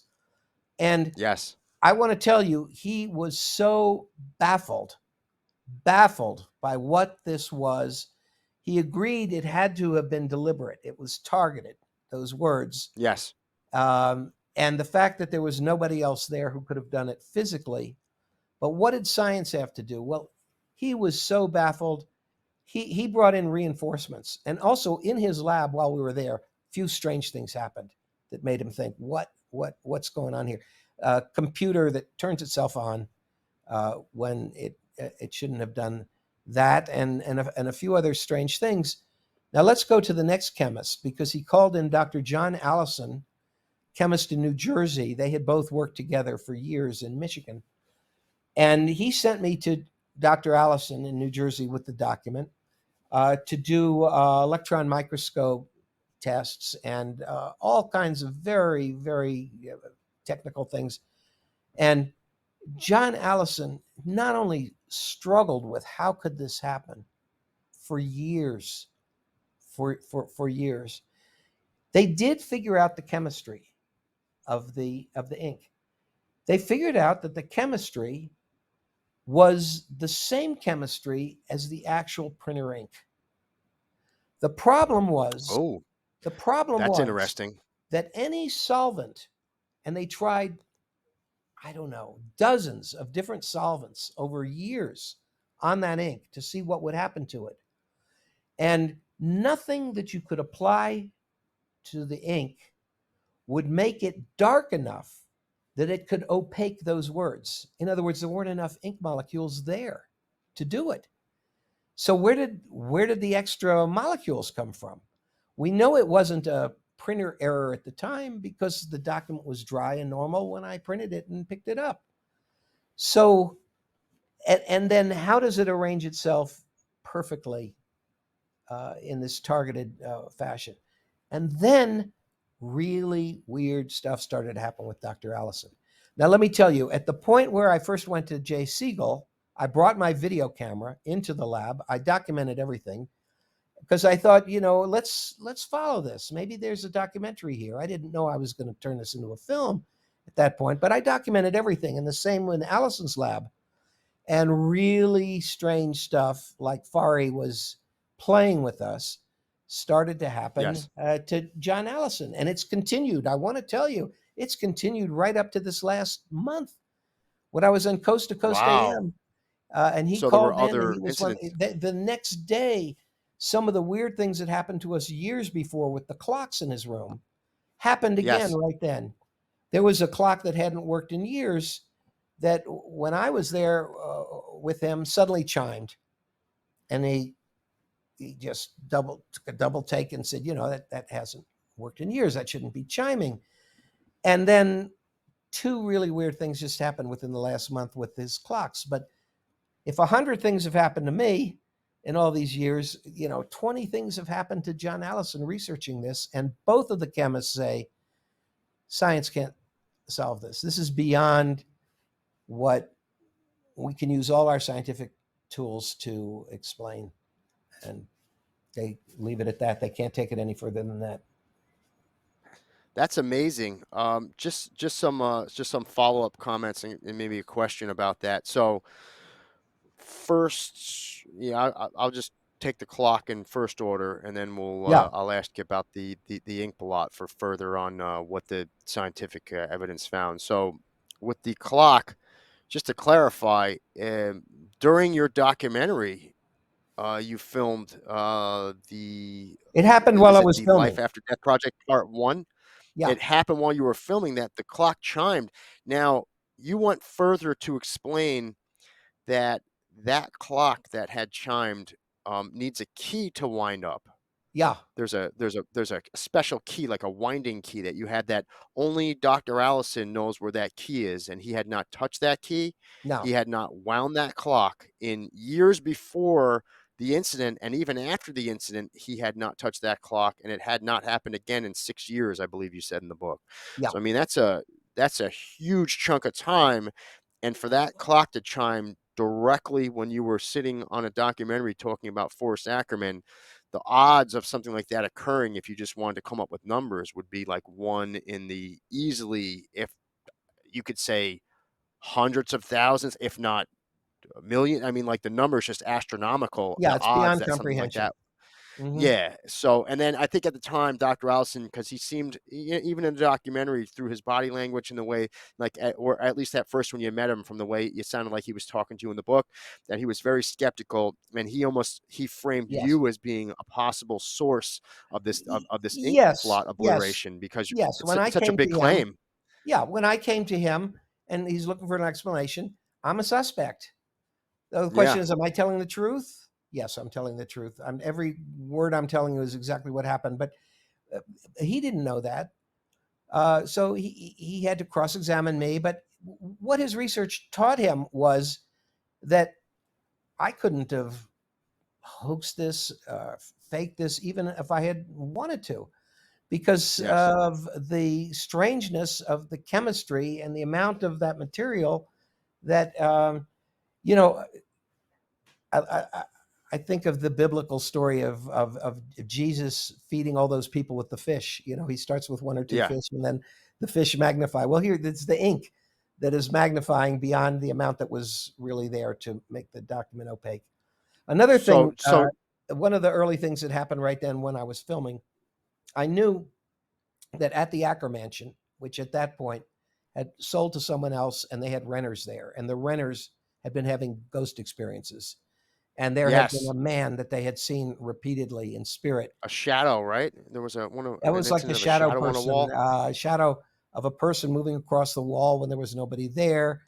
B: And
A: yes,
B: I want to tell you, he was so baffled by what this was. He agreed it had to have been deliberate, it was targeted, those words.
A: yes,
B: And the fact that there was nobody else there who could have done it physically. But what did science have to do? Well, he was so baffled. He brought in reinforcements. And also in his lab while we were there, a few strange things happened that made him think, what's going on here? A computer that turns itself on when it shouldn't have done that, and a few other strange things. Now let's go to the next chemist, because he called in Dr. John Allison, chemist in New Jersey. They had both worked together for years in Michigan, and he sent me to Dr. Allison in New Jersey with the document to do electron microscope tests and all kinds of very, very technical things. And John Allison not only struggled with how could this happen for years, for years. They did figure out the chemistry of the ink. They figured out that the chemistry was the same chemistry as the actual printer ink. The problem was,
A: Oh,
B: the problem
A: that's
B: was
A: interesting.
B: that any solvent, and they tried, I don't know, dozens of different solvents over years on that ink to see what would happen to it. And nothing that you could apply to the ink would make it dark enough that it could opaque those words. In other words, there weren't enough ink molecules there to do it. So where did the extra molecules come from? We know it wasn't a printer error at the time because the document was dry and normal when I printed it and picked it up. So and then how does it arrange itself perfectly in this targeted fashion? And then really weird stuff started to happen with Dr. Allison. Now, let me tell you, at the point where I first went to Jay Siegel, I brought my video camera into the lab. I documented everything because I thought, let's follow this. Maybe there's a documentary here. I didn't know I was going to turn this into a film at that point, but I documented everything. And the same in Allison's lab. And really strange stuff like Fari was playing with us started to happen
A: Yes.
B: to John Allison. And it's continued. I want to tell you, it's continued right up to this last month when I was on Coast to Coast
A: Wow.
B: AM. And he
A: So there were
B: called in and
A: other
B: he was one.
A: incidents.
B: The next day, some of the weird things that happened to us years before with the clocks in his room happened again
A: Yes.
B: right then. There was a clock that hadn't worked in years that when I was there with him suddenly chimed, and he just took a double take and said, that hasn't worked in years. That shouldn't be chiming. And then two really weird things just happened within the last month with his clocks. But if 100 things have happened to me in all these years, 20 things have happened to John Allison researching this, and both of the chemists say science can't solve this. This is beyond what we can use all our scientific tools to explain. And they leave it at that. They can't take it any further than that.
A: That's amazing. Just some follow-up comments and maybe a question about that. So first, yeah, I'll just take the clock in first order, and then
B: Yeah.
A: I'll ask you about the ink blot for further on what the scientific evidence found. So with the clock, just to clarify, during your documentary, you filmed
B: It happened while
A: is
B: I
A: it
B: was
A: the Life
B: filming.
A: After Death Project Part One?
B: Yeah.
A: It happened while you were filming that. The clock chimed. Now you went further to explain that that clock that had chimed needs a key to wind up.
B: Yeah.
A: There's a special key, like a winding key that you had that only Dr. Allison knows where that key is, and he had not touched that key. He
B: No.
A: had not wound that clock in years before the incident, and even after the incident, he had not touched that clock, and it had not happened again in 6 years, I believe you said in the book.
B: Yeah.
A: So I mean, that's a huge chunk of time, and for that clock to chime directly when you were sitting on a documentary talking about Forrest Ackerman, the odds of something like that occurring, if you just wanted to come up with numbers, would be like one in the easily, if you could say hundreds of thousands, if not a million. I mean, like the number is just astronomical.
B: Yeah.
A: The
B: It's
A: odds
B: beyond
A: that something like
B: comprehension.
A: that.
B: Hmm.
A: Yeah. So, and then I think at the time, Dr. Allison, because he seemed, even in the documentary, through his body language and the way, like, or at least at first when you met him, from the way it sounded like he was talking to you in the book, that he was very skeptical, and he framed
B: Yes.
A: you as being a possible source of this ink
B: Yes.
A: blot
B: Yes.
A: obliteration because
B: Yes. When I
A: it's such a
B: came
A: big
B: to him,
A: claim.
B: yeah, when I came to him and he's looking for an explanation, I'm a suspect. The question
A: Yeah.
B: is, am I telling the truth? Yes, I'm telling the truth. Every word I'm telling you is exactly what happened. But uh, he didn't know that. So he had to cross examine me. But what his research taught him was that I couldn't have hoaxed this, faked this, even if I had wanted to, because
A: Yes.
B: of the strangeness of the chemistry and the amount of that material that, you know, I think of the biblical story of Jesus feeding all those people with the fish. He starts with one or two
A: Yeah.
B: fish, and then the fish magnify. Well, here it's the ink. that is magnifying beyond the amount that was really there to make the document opaque. Another thing,
A: So
B: one of the early things that happened right then when I was filming, I knew that at the Acker Mansion, which at that point had sold to someone else, and they had renters there, and the renters had been having ghost experiences. And there had been
A: yes,
B: a man that they had seen repeatedly in spirit.
A: a shadow, right? There was
B: That
A: an
B: was like the
A: incident of a
B: shadow
A: shadow on a
B: person,
A: wall.
B: shadow of a person moving across the wall when there was nobody there.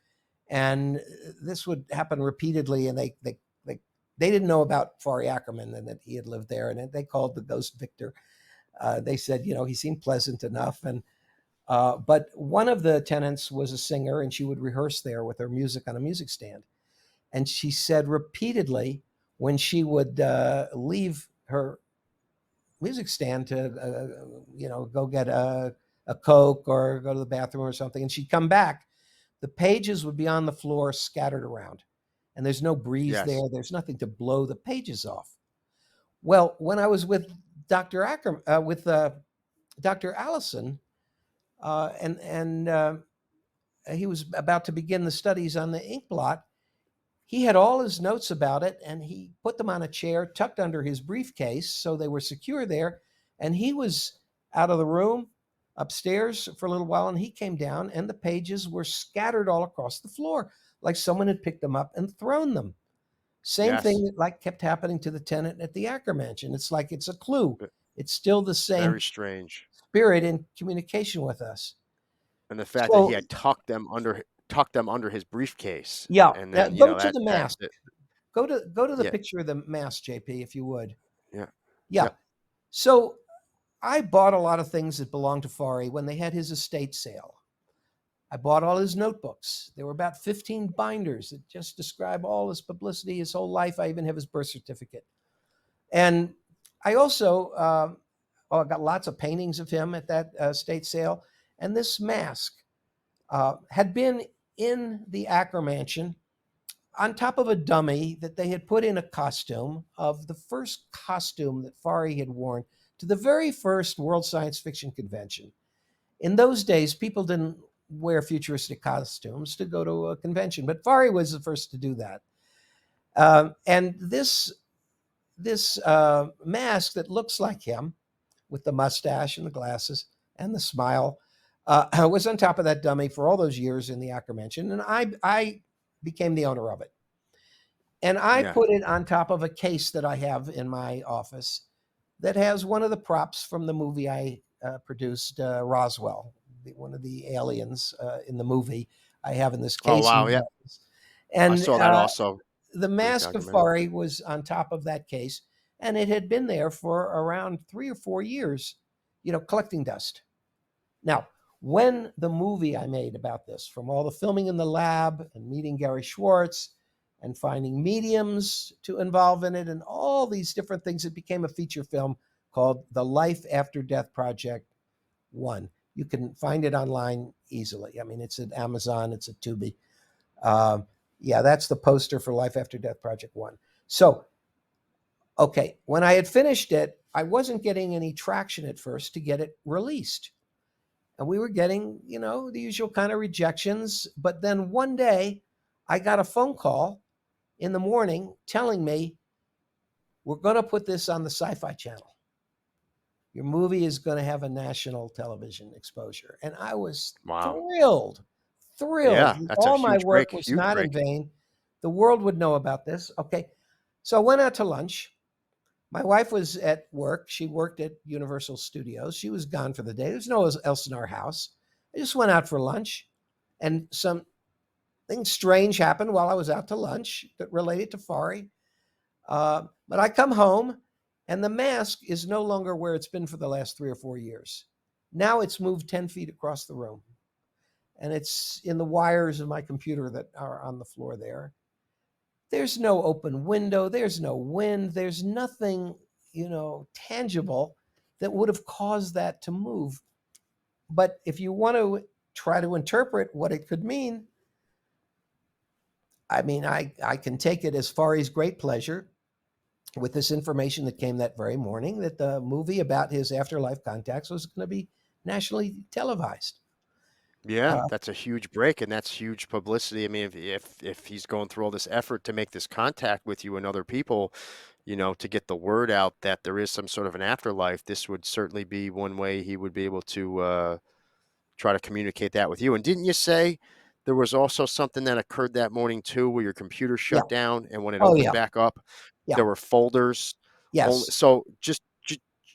B: And this would happen repeatedly. And they didn't know about Fari Ackerman and that he had lived there. And they called the ghost Victor. They said, he seemed pleasant enough. And but one of the tenants was a singer, and she would rehearse there with her music on a music stand. And she said repeatedly, when she would leave her music stand to go get a Coke or go to the bathroom or something, and she'd come back, the pages would be on the floor scattered around, and there's no breeze there,
A: Yes,
B: there's nothing to blow the pages off. Well, when I was with Dr. Ackerman, with Dr. Allison, and he was about to begin the studies on the ink blot, he had all his notes about it, and he put them on a chair tucked under his briefcase so they were secure there. And he was out of the room upstairs for a little while, and he came down, and the pages were scattered all across the floor like someone had picked them up and thrown them. Same thing
A: yes,
B: that like kept happening to the tenant at the Acker Mansion. It's like it's a clue.
A: v-
B: It's still the same
A: very strange.
B: spirit in communication with us.
A: And the fact that he
B: So
A: had tucked them under his briefcase,
B: yeah,
A: and
B: now
A: then
B: go to the mask.
A: that
B: Go to the
A: yeah,
B: picture of the mask, JP, if you would.
A: yeah,
B: Yeah.
A: yep,
B: So I bought a lot of things that belonged to Fari when they had his estate sale. I bought all his notebooks. There were about 15 binders that just describe all his publicity, his whole life. I even have his birth certificate. And I also I got lots of paintings of him at that estate sale. And this mask had been in the Acker Mansion on top of a dummy that they had put in a costume of the first costume that Fari had worn to the very first World Science Fiction Convention. In those days, people didn't wear futuristic costumes to go to a convention, but Fari was the first to do that. And this mask that looks like him, with the mustache and the glasses and the smile, was on top of that dummy for all those years in the Acker Mansion, and I became the owner of it. And I
A: yeah,
B: put it on top of a case that I have in my office that has one of the props from the movie I produced, Roswell, one of the aliens in the movie. I have in this
A: oh
B: case in
A: wow,
B: my
A: yeah,
B: office.
A: I
B: And
A: saw that also.
B: the
A: Great
B: mask of
A: documentary.
B: Fari was on top of that case, and it had been there for around 3 or 4 years, collecting dust. Now, when the movie I made about this, from all the filming in the lab and meeting Gary Schwartz and finding mediums to involve in it and all these different things, it became a feature film called The Life After Death Project 1. You can find it online easily. I mean, it's at Amazon, it's at Tubi. Uh, yeah, that's the poster for Life After Death Project 1. So, okay, when I had finished it, I wasn't getting any traction at first to get it released. And we were getting, the usual kind of rejections. But then one day I got a phone call in the morning telling me, we're going to put this on the Sci Fi Channel. Your movie is going to have a national television exposure. And I was
A: Wow,
B: thrilled, thrilled.
A: yeah, that's a
B: All my work was
A: huge
B: not in
A: break.
B: vain. The world would know about this. Okay. So I went out to lunch. My wife was at work. She worked at Universal Studios. She was gone for the day. There's no one else in our house. I just went out for lunch, and something strange happened while I was out to lunch that related to Fari. But I come home, and the mask is no longer where it's been for the last 3 or 4 years. Now it's moved 10 feet across the room, and it's in the wires of my computer that are on the floor there. There's no open window, there's no wind, there's nothing, tangible that would have caused that to move. But if you want to try to interpret what it could mean, I mean, I can take it as far as great pleasure with this information that came that very morning that the movie about his afterlife contacts was going to be nationally televised.
A: Yeah,
B: Uh,
A: that's a huge break, and that's huge publicity. I mean, if he's going through all this effort to make this contact with you and other people, to get the word out that there is some sort of an afterlife, this would certainly be one way he would be able to try to communicate that with you. And didn't you say there was also something that occurred that morning too, where your computer
B: yeah.
A: shut down, and when it
B: Oh
A: opened
B: yeah.
A: back up,
B: Yeah.
A: there were folders only.
B: Yes.
A: So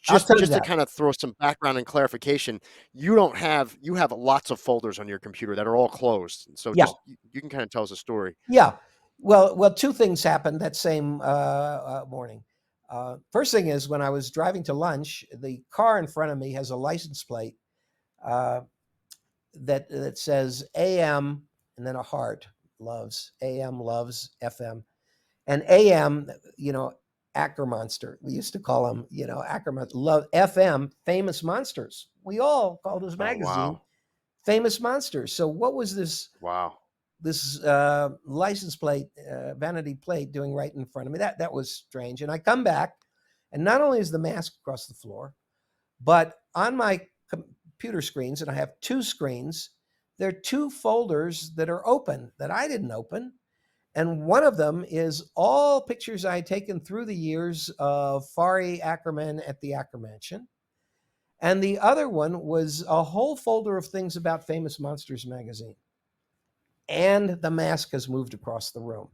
B: I'll tell you
A: just to
B: that.
A: kind of throw some background and clarification, you have lots of folders on your computer that are all closed. So
B: Yeah.
A: just you can kind of tell us a story.
B: Yeah. Well, two things happened that same morning. First thing is when I was driving to lunch, the car in front of me has a license plate uh, that says AM and then a heart loves AM loves FM and AM. You know, Ackermonster. We used to call him. Ackerman. Love FM. Famous Monsters. We all called his
A: Oh
B: magazine
A: wow,
B: Famous Monsters. So what was
A: wow,
B: this license plate, vanity plate, doing right in front of me? That was strange. And I come back, and not only is the mask across the floor, but on my computer screens, and I have two screens, there are two folders that are open that I didn't open. And one of them is all pictures I had taken through the years of Fari Ackerman at the Acker Mansion. And the other one was a whole folder of things about Famous Monsters magazine. And the mask has moved across the room.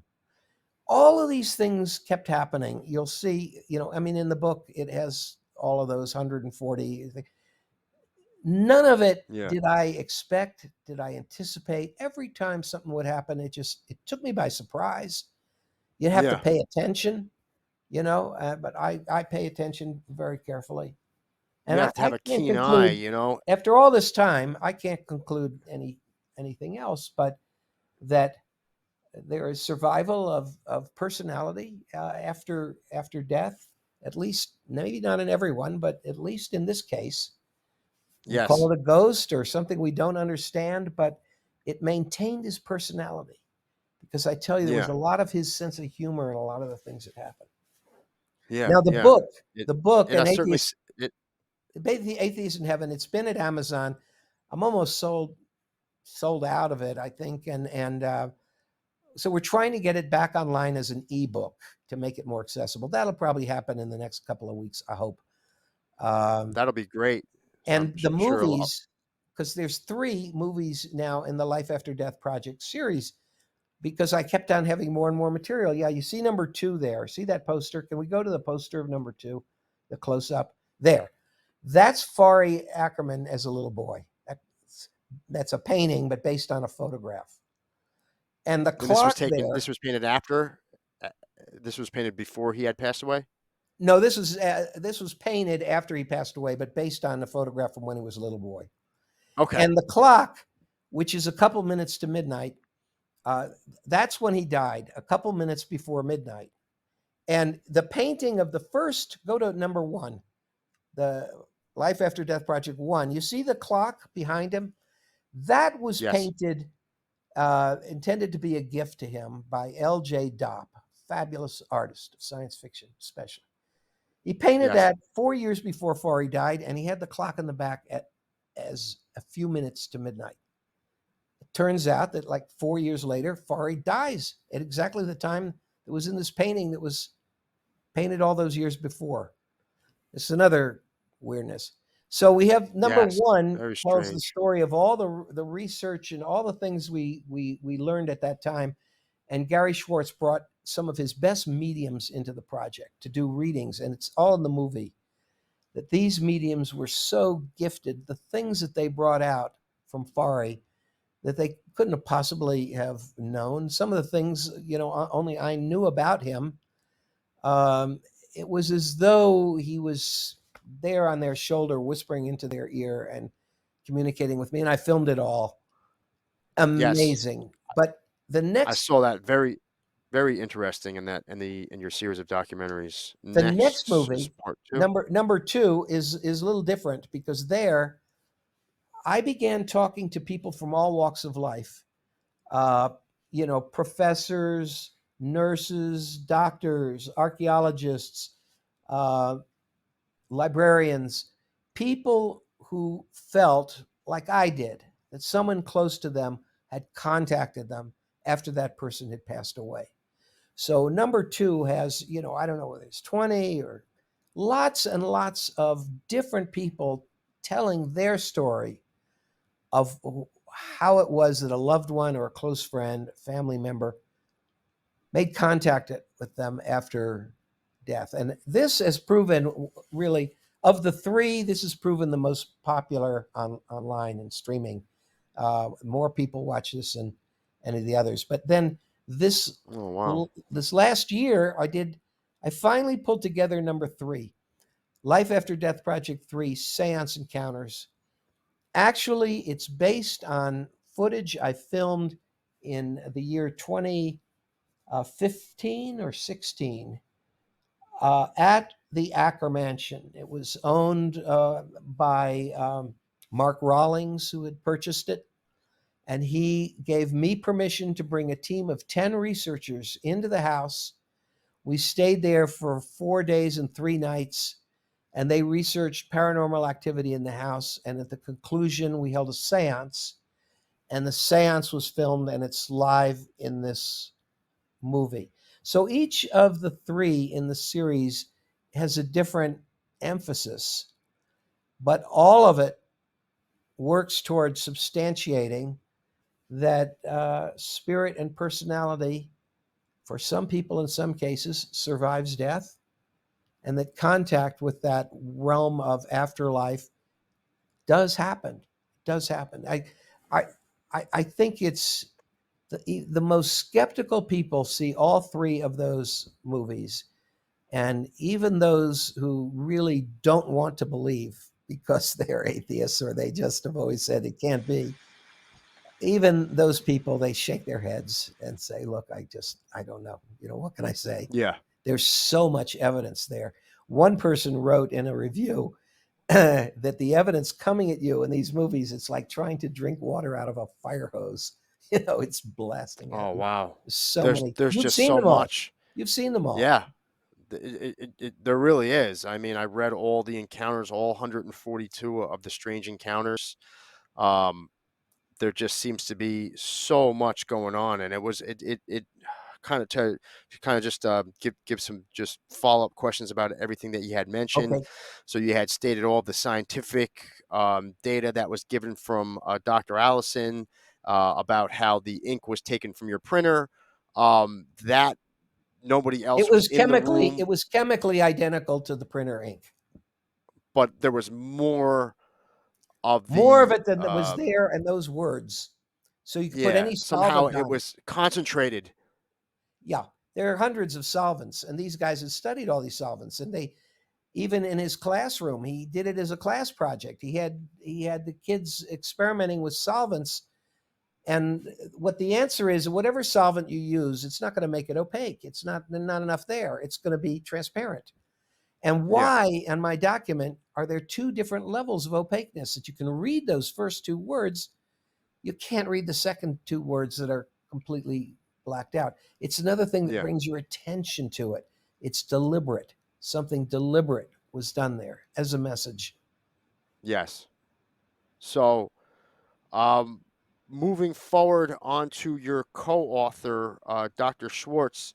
B: All of these things kept happening. You'll see, I mean, in the book, it has all of those 140. None of it
A: yeah,
B: did I expect, did I anticipate. Every time something would happen, it took me by surprise. You have to
A: yeah.
B: pay attention, but I pay attention very carefully.
A: You
B: And
A: have to have
B: I
A: a
B: can't
A: keen eye,
B: conclude,
A: you know.
B: after all this time, I can't conclude anything else but that there is survival of personality after death. At least, maybe not in everyone, but at least in this case, we'll call
A: Yes,
B: it a ghost or something we don't understand, but it maintained his personality because I tell you, there was
A: yeah,
B: a lot of his sense of humor in a lot of the things that happened.
A: yeah,
B: Now,
A: yeah. It
B: the book,
A: it
B: and
A: certainly
B: atheist,
A: it.
B: basically Atheist in Heaven. It's been at Amazon. I'm almost sold out of it, I think, and so we're trying to get it back online as an ebook to make it more accessible. That'll probably happen in the next couple of weeks, I hope. Um,
A: That'll be great. So
B: and the
A: I'm sure a lot.
B: movies, because there's three movies now in the Life After Death Project series, because I kept on having more and more material. Yeah, you see number two there. See that poster? Can we go to the poster of number two, the close up? There. That's Fari Ackerman as a little boy. That's a painting, but based on a photograph. And the
A: And this was
B: clock
A: taken.
B: there.
A: This was painted after. uh, This was painted before he had passed away.
B: No, this was painted after he passed away, but based on the photograph from when he was a little boy.
A: Okay.
B: And the clock, which is a couple minutes to midnight, uh, that's when he died, a couple minutes before midnight. And the painting of the first, go to number one, the Life After Death Project One. You see the clock behind him? That was
A: Yes.
B: painted, intended to be a gift to him by L.J. Dopp, fabulous artist of science fiction, especially. He painted
A: Yes.
B: that 4 years before Fari died, and he had the clock in the back as a few minutes to midnight. It turns out that like 4 years later, Fari dies at exactly the time that was in this painting that was painted all those years before. It's another weirdness. So we have number
A: Yes.
B: one
A: Very
B: tells the
A: strange.
B: story of all the research and all the things we learned at that time. And Gary Schwartz brought some of his best mediums into the project to do readings, and it's all in the movie. That these mediums were so gifted, the things that they brought out from Fari that they couldn't have possibly have known. Some of the things, only I knew about him. Um, it was as though he was there on their shoulder, whispering into their ear and communicating with me. And I filmed it all.
A: Yes.
B: Amazing. But the
A: I
B: next
A: saw that. Very, very interesting in that in your series of documentaries.
B: the next
A: Next is
B: movie,
A: part two.
B: number two, is a little different because there I began talking to people from all walks of life. Uh, professors, nurses, doctors, archaeologists, uh, librarians, people who felt like I did, that someone close to them had contacted them after that person had passed away. So number two has, I don't know whether it's 20 or lots and lots of different people telling their story of how it was that a loved one or a close friend, family member made contact with them after death. And this has proven, really, of the three, this has proven the most popular online and streaming. More people watch this than any of the others. But then this
A: Oh, wow.
B: this last year, I finally pulled together number three, Life After Death Project 3 Seance Encounters. Actually, it's based on footage I filmed in the year 2015 or 16 at the Acker Mansion. It was owned by Mark Rawlings, who had purchased it. And he gave me permission to bring a team of 10 researchers into the house. We stayed there for 4 days and 3 nights, and they researched paranormal activity in the house. And at the conclusion, we held a seance, and the seance was filmed, and it's live in this movie. So each of the three in the series has a different emphasis, but all of it works towards substantiating that spirit and personality, for some people in some cases, survives death, and that contact with that realm of afterlife does happen. Does happen. I, I think it's the most skeptical people see all three of those movies, and even those who really don't want to believe because they're atheists or they just have always said it can't be, even those people, they shake their heads and say, look, I don't know. What can I say?
A: Yeah.
B: There's so much evidence there. One person wrote in a review that the evidence coming at you in these movies, it's like trying to drink water out of a fire hose. It's blasting at
A: Oh,
B: you.
A: wow.
B: So
A: There's
B: many.
A: there's
B: You've
A: just
B: seen
A: so
B: them all.
A: much.
B: You've seen them all.
A: Yeah. There really is. I mean, I read all the encounters, all 142 of the strange encounters. Um, there just seems to be so much going on, and it kind of to kind of just give some just follow up questions about everything that you had mentioned.
B: Okay.
A: So you had stated all the scientific data that was given from Dr. Allison about how the ink was taken from your printer. That nobody
B: It
A: else was
B: was
A: in the
B: chemically
A: room,
B: it was chemically identical to the printer ink.
A: but there was more of
B: More of
A: the
B: it than that was there, and those words. So you could put
A: yeah,
B: any
A: somehow
B: solvent
A: it
B: on it.
A: was concentrated.
B: Yeah, there are hundreds of solvents, and these guys had studied all these solvents, and they, even in his classroom, he did it as a class project. He had the kids experimenting with solvents, and what the answer is, whatever solvent you use, it's not going to make it opaque. It's not enough there. It's going to be transparent. And
A: Yeah,
B: why, in my document, are there two different levels of opaqueness that you can read those first two words? You can't read the second two words that are completely blacked out. It's another thing that
A: yeah,
B: brings your attention to it. It's deliberate. Something deliberate was done there as a message.
A: yes. So, um, moving forward onto your co-author, Dr. Schwartz,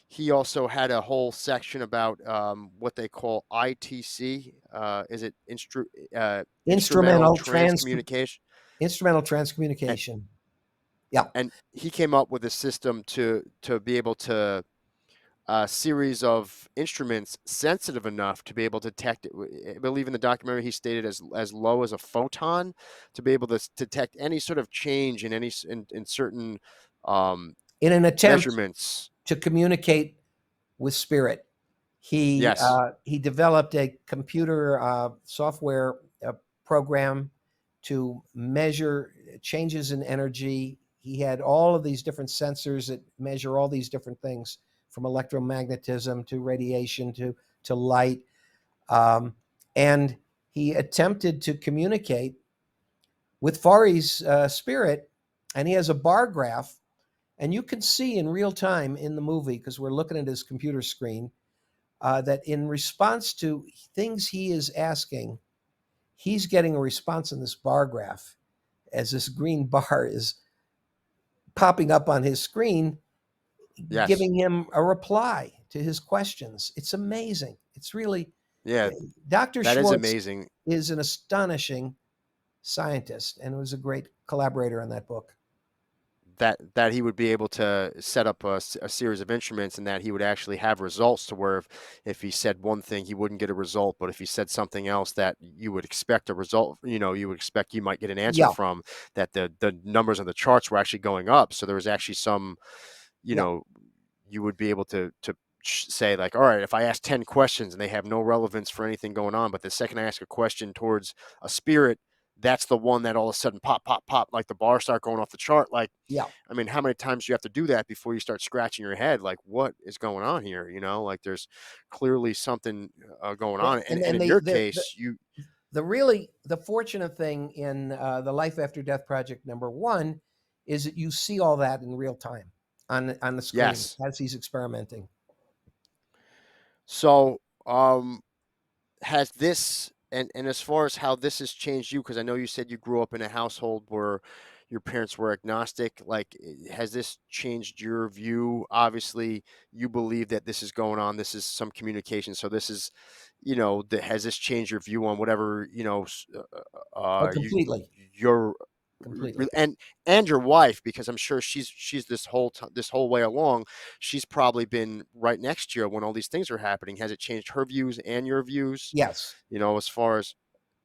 A: he also had a whole section about what they call ITC. Is it instrumental
B: Instrumental trans
A: transcommunication?
B: instrumental
A: And
B: transcommunication. Yeah.
A: and he came up with a system to be able to a series of instruments sensitive enough to be able to detect it. I believe in the documentary he stated as low as a photon to be able to detect any sort of change in in certain um,
B: In an attempt
A: measurements.
B: to communicate with spirit,
A: Yes.
B: he developed a computer software program to measure changes in energy. He had all of these different sensors that measure all these different things, from electromagnetism to radiation to light, um, and he attempted to communicate with Fari's spirit. And he has a bar graph, and you can see in real time in the movie, because we're looking at his computer screen, that in response to things he is asking, he's getting a response in this bar graph. as this green bar is popping up on his screen,
A: Yes.
B: giving him a reply to his questions. It's amazing. It's really,
A: Yeah,
B: Dr.
A: that is
B: Schwartz
A: amazing.
B: is an astonishing scientist and was a great collaborator on that book.
A: That he would be able to set up a series of instruments, and that he would actually have results to where if he said one thing, he wouldn't get a result, but if he said something else that you would expect a result, you would expect you might get an answer
B: Yeah,
A: from, that the numbers on the charts were actually going up. So there was actually some, you
B: yeah,
A: know, you would be able to say like, all right, if I ask 10 questions and they have no relevance for anything going on, but the second I ask a question towards a spirit, that's the one that all of a sudden pop, pop, pop, like the bars start going off the chart. Like,
B: yeah.
A: I mean, how many times do you have to do that before you start scratching your head? Like, what is going on here? Like there's clearly something going on. And,
B: And
A: and
B: then
A: in your case,
B: the really the fortunate thing in the Life After Death Project #1 is that you see all that in real time on the screen
A: yes.
B: as he's experimenting.
A: So, has this and as far as how this has changed you, because I know you said you grew up in a household where your parents were agnostic, like has this changed your view? Obviously you believe that this is going on, this is some communication, so this is, has this changed your view on whatever,
B: Oh,
A: you
B: completely,
A: your
B: completely.
A: and your wife, because I'm sure she's this whole way along, she's probably been right next to you when all these things are happening. Has it changed her views and your views,
B: Yes,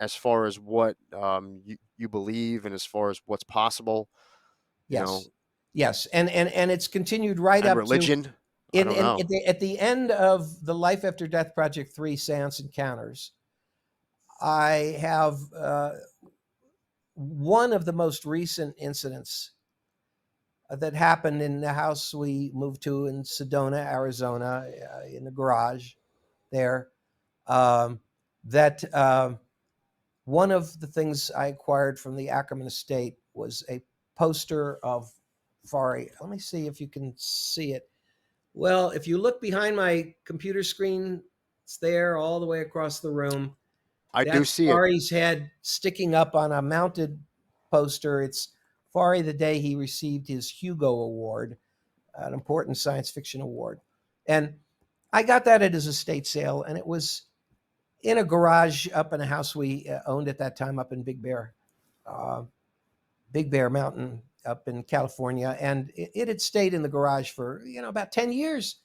A: as far as what you believe, and as far as what's possible, you know,
B: yes, yes, and it's continued right
A: and
B: up to
A: religion? I don't know.
B: at the end of the Life After Death Project 3 Seance Encounters. I have one of the most recent incidents that happened in the house we moved to in Sedona, Arizona, in the garage there. Um, that One of the things I acquired from the Ackerman estate was a poster of Fari. Let me see if you can see it. Well, if you look behind my computer screen, it's there all the way across the room.
A: I do
B: That's
A: see it.
B: Fari's head sticking up on a mounted poster. It's Fari the day he received his Hugo Award, an important science fiction award. And I got that at his estate sale, and it was in a garage up in a house we owned at that time up in uh, Big Bear Mountain up in California. And it had stayed in the garage for, about 10 years.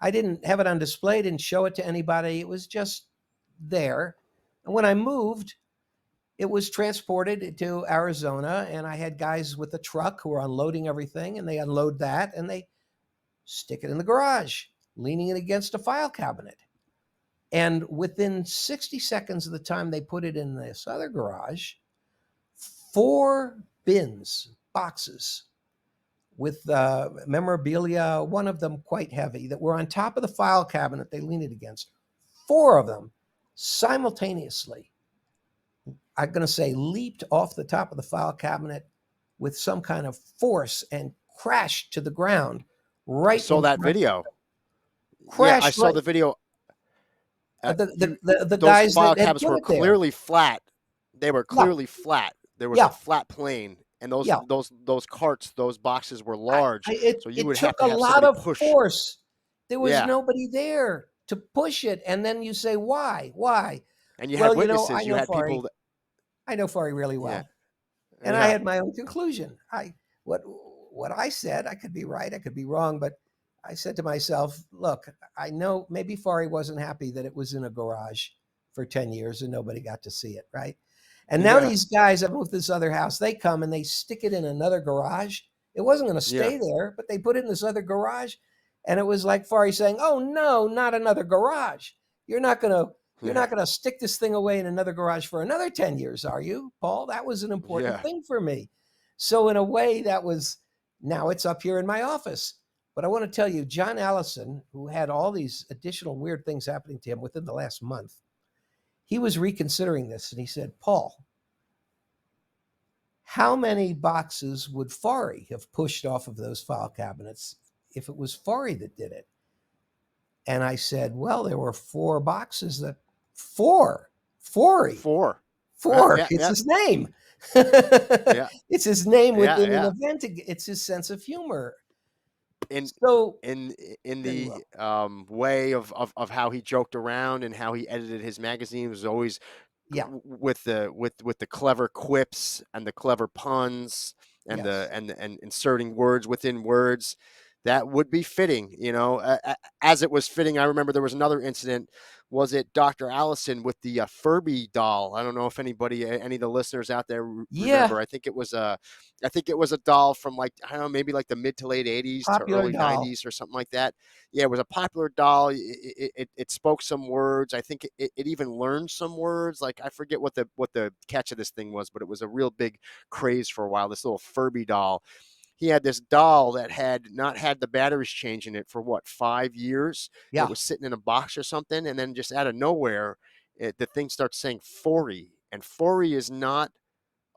B: I didn't have it on display, didn't show it to anybody. It was just there. And when I moved, it was transported to Arizona, and I had guys with a truck who were unloading everything, and they unload that and they stick it in the garage, leaning it against a file cabinet. And within 60 seconds of the time they put it in this other garage, 4 boxes with memorabilia, one of them quite heavy, that were on top of the file cabinet they leaned it against. 4 of them simultaneously, I'm going to say, leaped off the top of the file cabinet with some kind of force and crashed to the ground
A: I
B: right
A: saw
B: in
A: that
B: front.
A: video. Yeah, I
B: Crashed
A: saw
B: right.
A: the video. You
B: The
A: Those
B: guys
A: file
B: that had
A: cabinets
B: put
A: were
B: it there.
A: clearly flat. They were
B: Yeah,
A: clearly flat. There was a
B: yeah,
A: flat plane, and those
B: yeah.
A: those carts, those boxes were large,
B: It
A: so you
B: it
A: would have
B: took
A: to
B: a
A: have
B: lot
A: somebody
B: of
A: push.
B: force. There was
A: Yeah,
B: nobody there to push it, and then you say, "Why? Why?"
A: and you had
B: Well,
A: witnesses.
B: I
A: You
B: know
A: had people
B: Fari.
A: that,
B: I know Fari really
A: yeah,
B: well, and I
A: yeah,
B: had my own conclusion. What what I said, I could be right, I could be wrong, but I said to myself, "Look, I know maybe Fari wasn't happy that it was in a garage for 10 years and nobody got to see it, right?" And now
A: yeah,
B: these guys have moved to this other house. They come and they stick it in another garage. It wasn't going to
A: yeah,
B: stay there, but they put it in this other garage, and it was like Fari saying, "Oh no, not another garage. You're not going to you're
A: yeah,
B: not going to stick this thing away in another garage for another 10 years, are you, Paul? That was an important
A: yeah.
B: thing for me." So in a way, that was now it's up here in my office. But I want to tell you, John Allison, who had all these additional weird things happening to him within the last month, he was reconsidering this, and he said, "Paul, how many boxes would Fari have pushed off of those file cabinets if it was Fari that did it?" And I said, "Well, there were 4 boxes that 4, Fari,
A: Four.
B: Four.
A: Yeah,
B: It's
A: yeah,
B: his name.
A: yeah,
B: It's his name
A: yeah,
B: within an
A: yeah.
B: event. It's his sense of humor.
A: In
B: So
A: in
B: very
A: the
B: well.
A: way of how he joked around and how he edited his magazine was always
B: Yeah.
A: with the clever quips and the clever puns and
B: Yes.
A: and inserting words within words. That would be fitting, as it was fitting. I remember there was another incident. Was it Dr. Allison with the Furby doll? I don't know if any of the listeners out there
B: Yeah.
A: remember. I think it was a doll from, like, I don't know, maybe like the mid to late '80s to
B: Popular
A: early
B: doll.
A: '90s or something like that. Yeah, it was a popular doll. It spoke some words. I think it even learned some words. Like, I forget what the catch of this thing was, but it was a real big craze for a while. This little Furby doll. He had this doll that had not had the batteries changed in it for what, 5 years. It
B: Yeah.
A: was sitting in a box or something, and then just out of nowhere, the thing starts saying "Forry," and "Forry" is not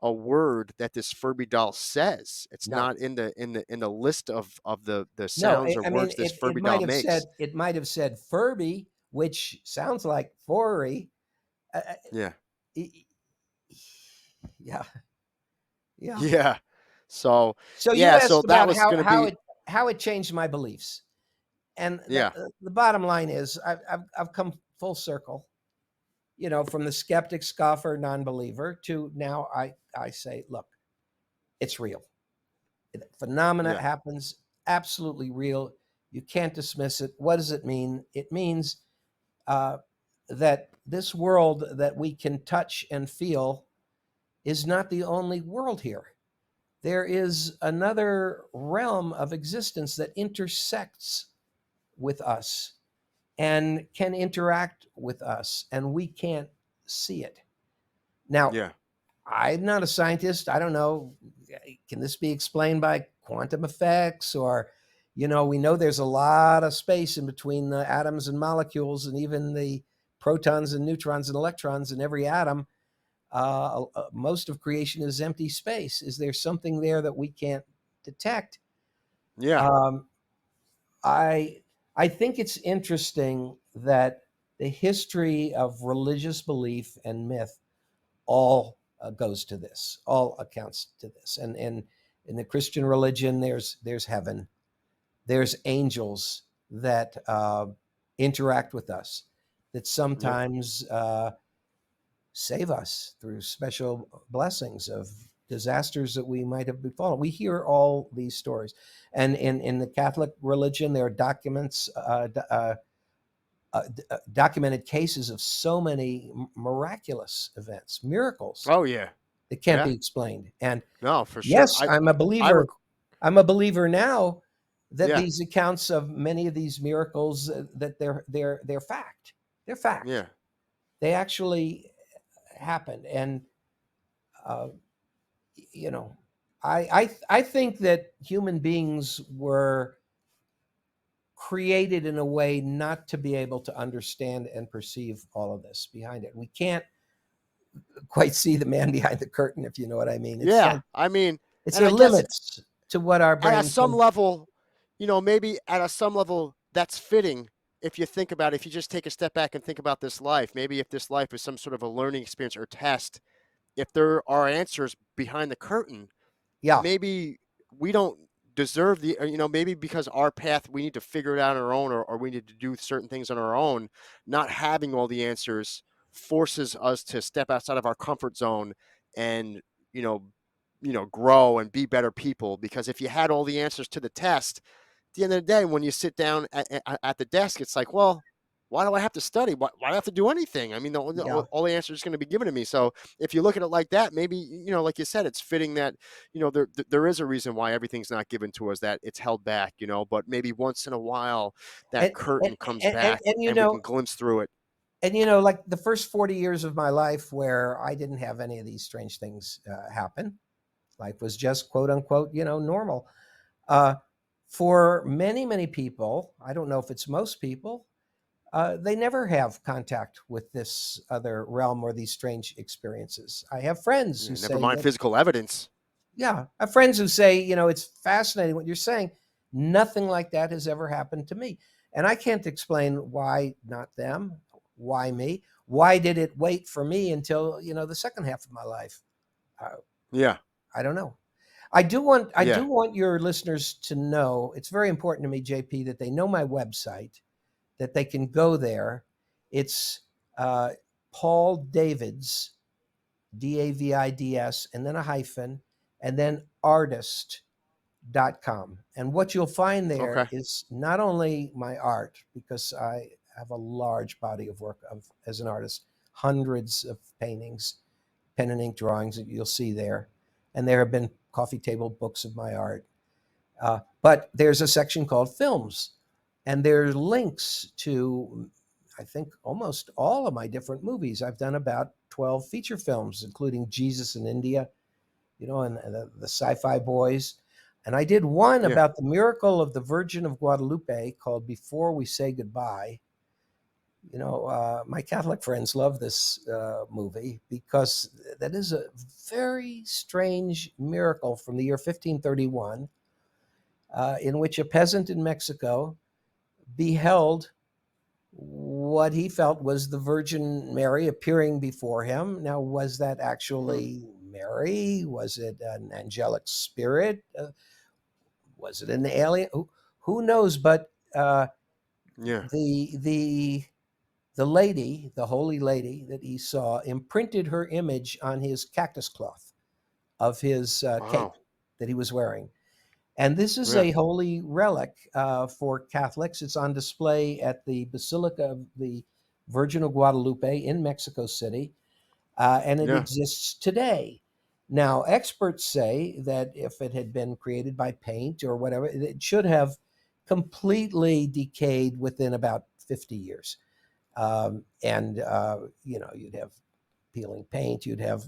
A: a word that this Furby doll says. It's
B: No.
A: not in the list of the
B: No.
A: sounds or
B: I mean,
A: words this
B: it
A: Furby
B: might
A: doll
B: have said
A: makes.
B: Furby, which sounds like Fory. Uh, uh,
A: Yeah.
B: e- yeah. Yeah.
A: Yeah. So,
B: So you
A: yeah, so
B: asked
A: that
B: about
A: was going to be,
B: how it changed my beliefs, and
A: yeah.
B: the bottom line is I've come full circle. From the skeptic, scoffer, non-believer to now I say, look, it's real. Phenomena
A: Yeah.
B: happens, absolutely real. You can't dismiss it. What does it mean? It means uh, that this world that we can touch and feel is not the only world here. There is another realm of existence that intersects with us and can interact with us, and we can't see it. Now,
A: Yeah.
B: I'm not a scientist. I don't know. Can this be explained by quantum effects? Or, we know there's a lot of space in between the atoms and molecules, and even the protons and neutrons and electrons in every atom. Most of creation is empty space. Is there something there that we can't detect?
A: Yeah.
B: Um, I I think it's interesting that the history of religious belief and myth all goes to this, all accounts to this. And in the Christian religion, there's heaven, there's angels that interact with us, that
A: Yeah.
B: sometimes save us through special blessings of disasters that we might have befallen. We hear all these stories, and in the Catholic religion, there are documented cases of so many miraculous events, miracles
A: Oh, yeah.
B: that can't
A: Yeah.
B: be explained. And
A: No, for sure.
B: yes, I'm a
A: I rec
B: believer. I'm a believer now that
A: yeah.
B: these accounts of many of these miracles that they're fact. They're fact.
A: Yeah.
B: They actually happened, and uh, you know, I think that human beings were created in a way not to be able to understand and perceive all of this behind it. We can't quite see the man behind the curtain, if you know what I mean. It's
A: Yeah.
B: like
A: I mean,
B: it's
A: and
B: there
A: I
B: are
A: guess
B: limits to what our
A: at
B: brain
A: some
B: can.
A: level, maybe at a some level that's fitting if you think about it, if you just take a step back and think about this life, maybe if this life is some sort of a learning experience or test, if there are answers behind the curtain,
B: Yeah,
A: maybe we don't deserve maybe because our path, we need to figure it out on our own, or we need to do certain things on our own. Not having all the answers forces us to step outside of our comfort zone and, you know, grow and be better people. Because if you had all the answers to the test, at the end of the day, when you sit down at the desk, it's like, well, why do I have to study? Why do I have to do anything? I mean,
B: yeah.
A: all the answers are going to be given to me. So if you look at it like that, maybe, like you said, it's fitting that, there is a reason why everything's not given to us, that it's held back, but maybe once in a while that
B: And and
A: curtain comes
B: and, and,
A: back
B: and
A: and we can glimpse through it.
B: like the first 40 years of my life where I didn't have any of these strange things happen. Life was just quote unquote, normal. Uh, for many, many people, I don't know if it's most people, they never have contact with this other realm or these strange experiences. I have friends who
A: Yeah, never
B: say
A: mind
B: that,
A: physical evidence.
B: yeah, I have friends who say, it's fascinating what you're saying. Nothing like that has ever happened to me. And I can't explain why not them, why me. Why did it wait for me until the second half of my life? Uh,
A: Yeah.
B: I don't know. I
A: Yeah.
B: do want your listeners to know, it's very important to me, JP, that they know my website, that they can go there. It's Paul Davids, Davids, and then a hyphen, and then artist.com. And what you'll find there
A: Okay.
B: is not only my art, because I have a large body of work as an artist, hundreds of paintings, pen and ink drawings that you'll see there. And there have been coffee table books of my art. But there's a section called films, and there's links to, I think, almost all of my different movies. I've done about 12 feature films, including Jesus in India, and the Sci-Fi Boys. And I did one
A: Yeah.
B: about the miracle of the Virgin of Guadalupe called Before We Say Goodbye. My Catholic friends love this movie because that is a very strange miracle from the year 1531, in which a peasant in Mexico beheld what he felt was the Virgin Mary appearing before him. Now, was that
A: Hmm.
B: actually Mary? Was it an angelic spirit? Was it an alien? Who knows? But
A: Yeah.
B: the the lady, the holy lady that he saw, imprinted her image on his cactus cloth of his cape
A: Wow.
B: that he was wearing. And this is
A: Yeah.
B: a holy relic for Catholics. It's on display at the Basilica of the Virgin of Guadalupe in Mexico City, and it
A: Yeah.
B: exists today. Now, experts say that if it had been created by paint or whatever, it should have completely decayed within about 50 years. You'd have peeling paint, you'd have,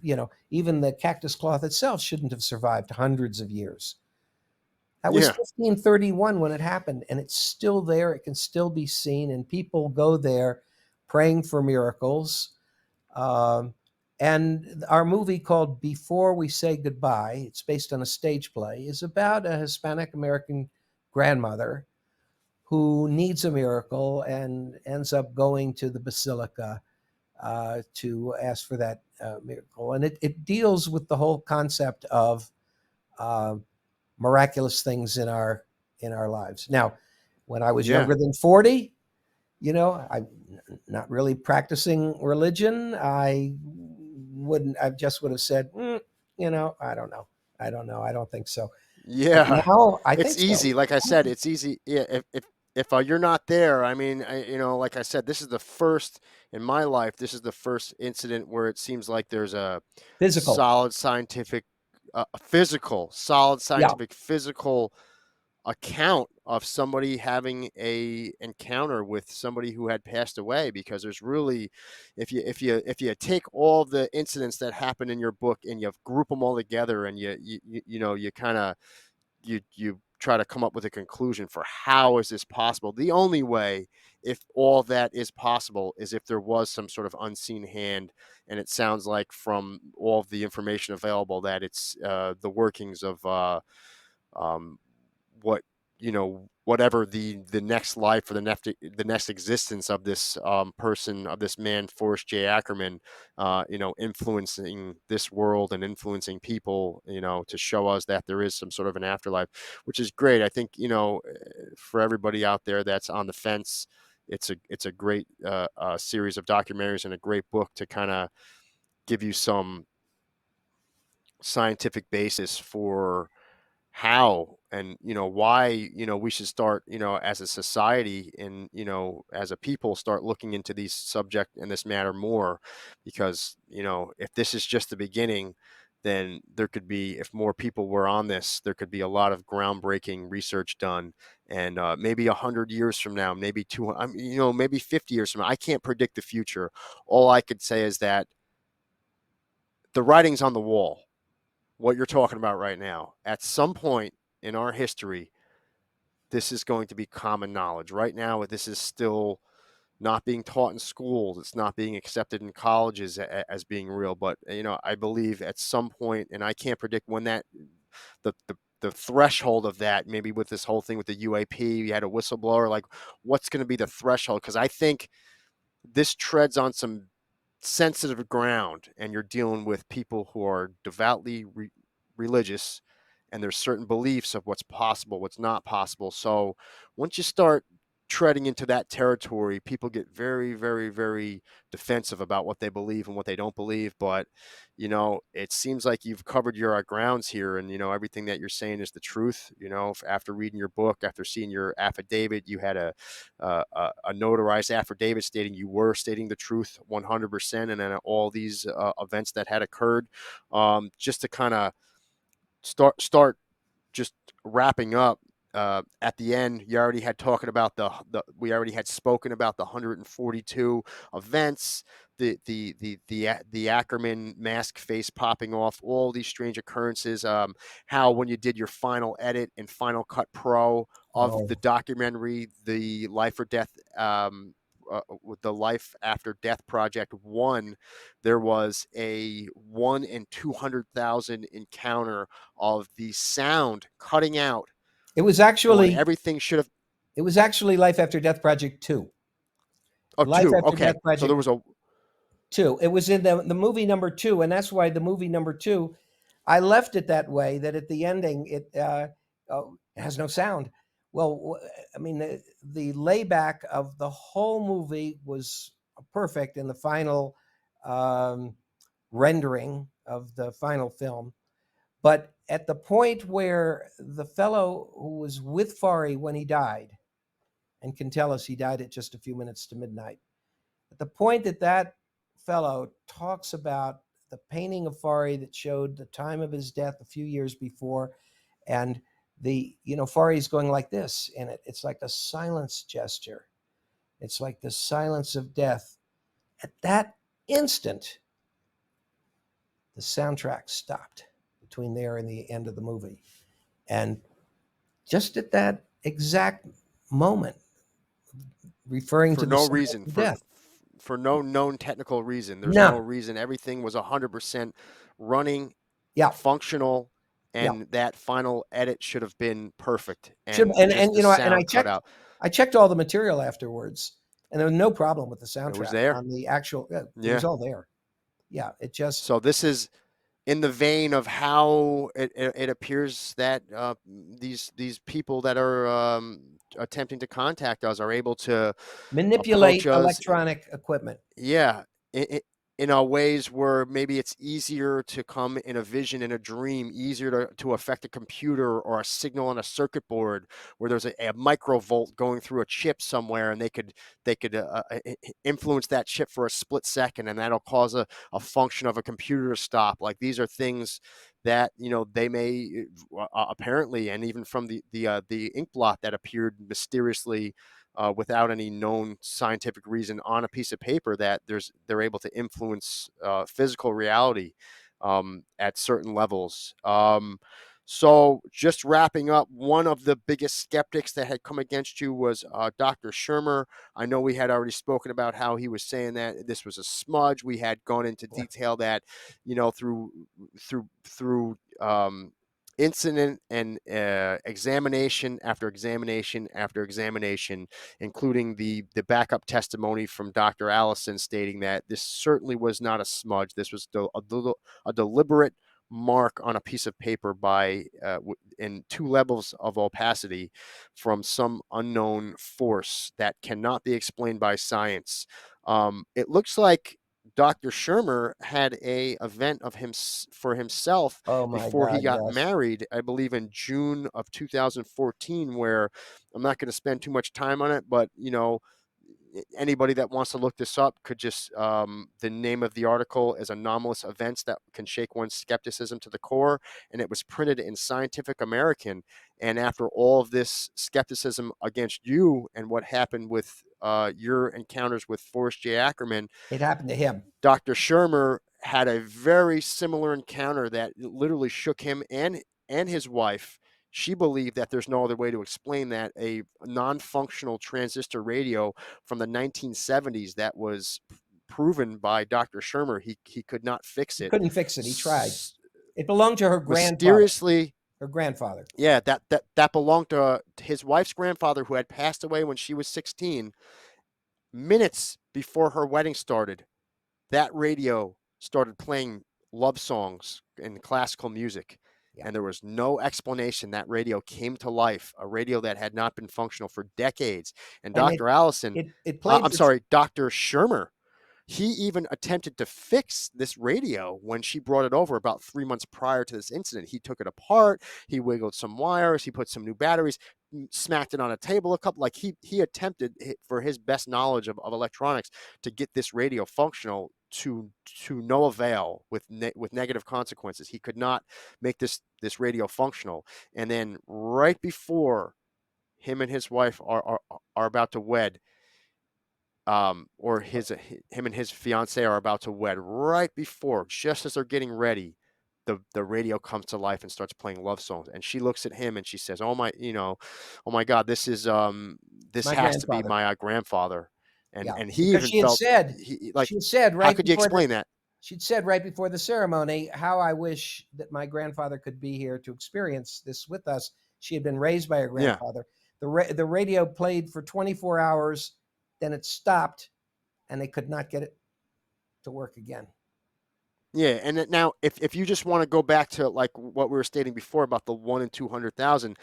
B: even the cactus cloth itself shouldn't have survived hundreds of years. That was
A: Yeah.
B: 1531 when it happened, and it's still there. It can still be seen, and people go there praying for miracles. Um, and our movie called Before We Say Goodbye, it's based on a stage play, is about a Hispanic American grandmother who needs a miracle and ends up going to the basilica to ask for that miracle. And it deals with the whole concept of uh, miraculous things in our lives. Now, when I was
A: Yeah.
B: younger than 40, I not really practicing religion. I just would have said, I don't know. I don't know. I don't think so. But
A: Yeah.
B: now I
A: It's
B: think so.
A: easy. Like I said, it's easy. Yeah. If you're not there, I mean, like I said, this is the first in my life. This is the first incident where it seems like there's a
B: Physical.
A: solid scientific, physical, solid
B: Yeah.
A: scientific, physical account of somebody having a encounter with somebody who had passed away, because there's really, if you take all the incidents that happen in your book and you group them all together, and you kind of, you try to come up with a conclusion for how is this possible. The only way, if all that is possible, is if there was some sort of unseen hand. And it sounds like from all of the information available that it's the workings of um, what, whatever the next life, or the next existence of this person, of this man, Forrest J. Ackerman, influencing this world and influencing people, to show us that there is some sort of an afterlife, which is great. I think, for everybody out there that's on the fence, it's a great series of documentaries and a great book to kind of give you some scientific basis for how and why we should start, as a society, and as a people, start looking into these subject and this matter more. Because if this is just the beginning, then there could be, if more people were on this, there could be a lot of groundbreaking research done. And maybe 100 years from now, maybe 200, maybe 50 years from now, I can't predict the future. All I could say is that the writing's on the wall. What you're talking about right now, at some point in our history, this is going to be common knowledge. Right now, this is still not being taught in schools. It's not being accepted in colleges as being real. But I believe at some point, and I can't predict when that, the threshold of that, maybe with this whole thing with the UAP, you had a whistleblower, like what's going to be the threshold? Because I think this treads on some. sensitive ground, and you're dealing with people who are devoutly religious, and there's certain beliefs of what's possible, what's not possible. So once you start treading into that territory, people get very, very, very defensive about what they believe and what they don't believe. But it seems like you've covered your grounds here, and everything that you're saying is the truth. After reading your book, after seeing your affidavit, you had a notarized affidavit stating you were stating the truth 100%, and then all these events that had occurred. Just to kind of start just wrapping up, at the end, you already had talking about we already had spoken about the 142 events, the Ackerman mask face popping off, all these strange occurrences. How when you did your final edit and Final Cut Pro of the
B: Oh,
A: documentary, the Life or Death, with the Life After Death Project One, there was a 1 in 200,000 encounter of the sound cutting out,
B: it was
A: and when
B: actually
A: everything should have.
B: it was actually Life After Death Project 2.
A: Oh,
B: Life
A: two.
B: After
A: Okay,
B: Death
A: so there
B: Project
A: was a.
B: 2. It was in the movie number 2, and that's why the movie number 2, I left it that way, that at the ending it has no sound. Well, I mean, the layback of the whole movie was perfect in the final um, rendering of the final film. But at the point where the fellow who was with Fari when he died, and can tell us he died at just a few minutes to midnight, at the point that that fellow talks about the painting of Fari that showed the time of his death a few years before, and Fari's going like this in it. It's like a silence gesture. It's like the silence of death. At that instant, the soundtrack stopped between there and the end of the movie. And just at that exact moment, referring
A: For
B: to the
A: no
B: silence
A: reason,
B: of
A: for
B: death.
A: for no known technical reason. There's no
B: No.
A: reason. Everything was 100% running,
B: Yeah.
A: functional,
B: Yeah.
A: and that final edit should have been perfect,
B: Should
A: and
B: and
A: just the
B: and
A: sound cut out.
B: I checked all the material afterwards, and there was no problem with the
A: It was
B: soundtrack
A: there.
B: on the actual. It was
A: Yeah.
B: all there. Yeah, it just
A: So this is in the vein of how it appears that these people that are attempting to contact us are able to approach
B: manipulate
A: us.
B: electronic equipment.
A: Yeah, in a ways where maybe it's easier to come in a vision, in a dream, easier to affect a computer or a signal on a circuit board, where there's a microvolt going through a chip somewhere, and they could influence that chip for a split second, and that'll cause a function of a computer to stop. Like, these are things that they may apparently, and even from the ink blot that appeared mysteriously, without any known scientific reason on a piece of paper, that they're able to influence physical reality at certain levels. So just wrapping up, one of the biggest skeptics that had come against you was Dr. Shermer. I know we had already spoken about how he was saying that this was a smudge. We had gone into detail that, through incident and examination after examination after examination, including the backup testimony from Dr. Allison stating that this certainly was not a smudge. This was a deliberate mark on a piece of paper by in 2 levels of opacity from some unknown force that cannot be explained by science. It looks like Dr. Shermer had a event of him for himself
B: Oh my
A: before he
B: God!
A: got
B: Yes.
A: married, I believe in June of 2014, where I'm not going to spend too much time on it, but anybody that wants to look this up could just, the name of the article is Anomalous Events That Can Shake One's Skepticism to the Core, and it was printed in Scientific American. And after all of this skepticism against you and what happened with your encounters with Forrest J. Ackerman,
B: It happened to him.
A: Dr. Shermer had a very similar encounter that literally shook him and his wife. She believed that there's no other way to explain that a non-functional transistor radio from the 1970s that was proven by Dr. Shermer. He could not fix
B: He
A: it.
B: couldn't fix it. He tried. It belonged to her grandfather.
A: Mysteriously,
B: Her grandfather.
A: yeah, that belonged to his wife's grandfather, who had passed away when she was 16, minutes before her wedding started. that radio started playing love songs and classical music.
B: Yeah.
A: And there was no explanation. That radio came to life, a radio that had not been functional for decades. And
B: And
A: Dr. Allison,
B: it played
A: I'm
B: for
A: sorry, Dr. Shermer, he even attempted to fix this radio when she brought it over about 3 months prior to this incident. He took it apart, he wiggled some wires, he put some new batteries, smacked it on a table a couple. Like he attempted for his best knowledge of electronics to get this radio functional to no avail with negative consequences. He could not make this radio functional. And then right before him and his wife are about to wed, or him and his fiance are about to wed, right before, just as they're getting ready, the radio comes to life and starts playing love songs. And she looks at him and she says, "Oh my, oh my God, this
B: my
A: has to be
B: grandfather.
A: my grandfather." And
B: Yeah,
A: he
B: because
A: even felt like,
B: she had said
A: how
B: right
A: could you
B: before the
A: explain that?
B: she'd said right before the ceremony, how I wish that my grandfather could be here to experience this with us. She had been raised by her
A: Yeah,
B: grandfather. The radio played for 24 hours, then it stopped, and they could not get it to work again.
A: yeah. And now, if you just want to go back to like what we were stating before about the 1 in 200,000,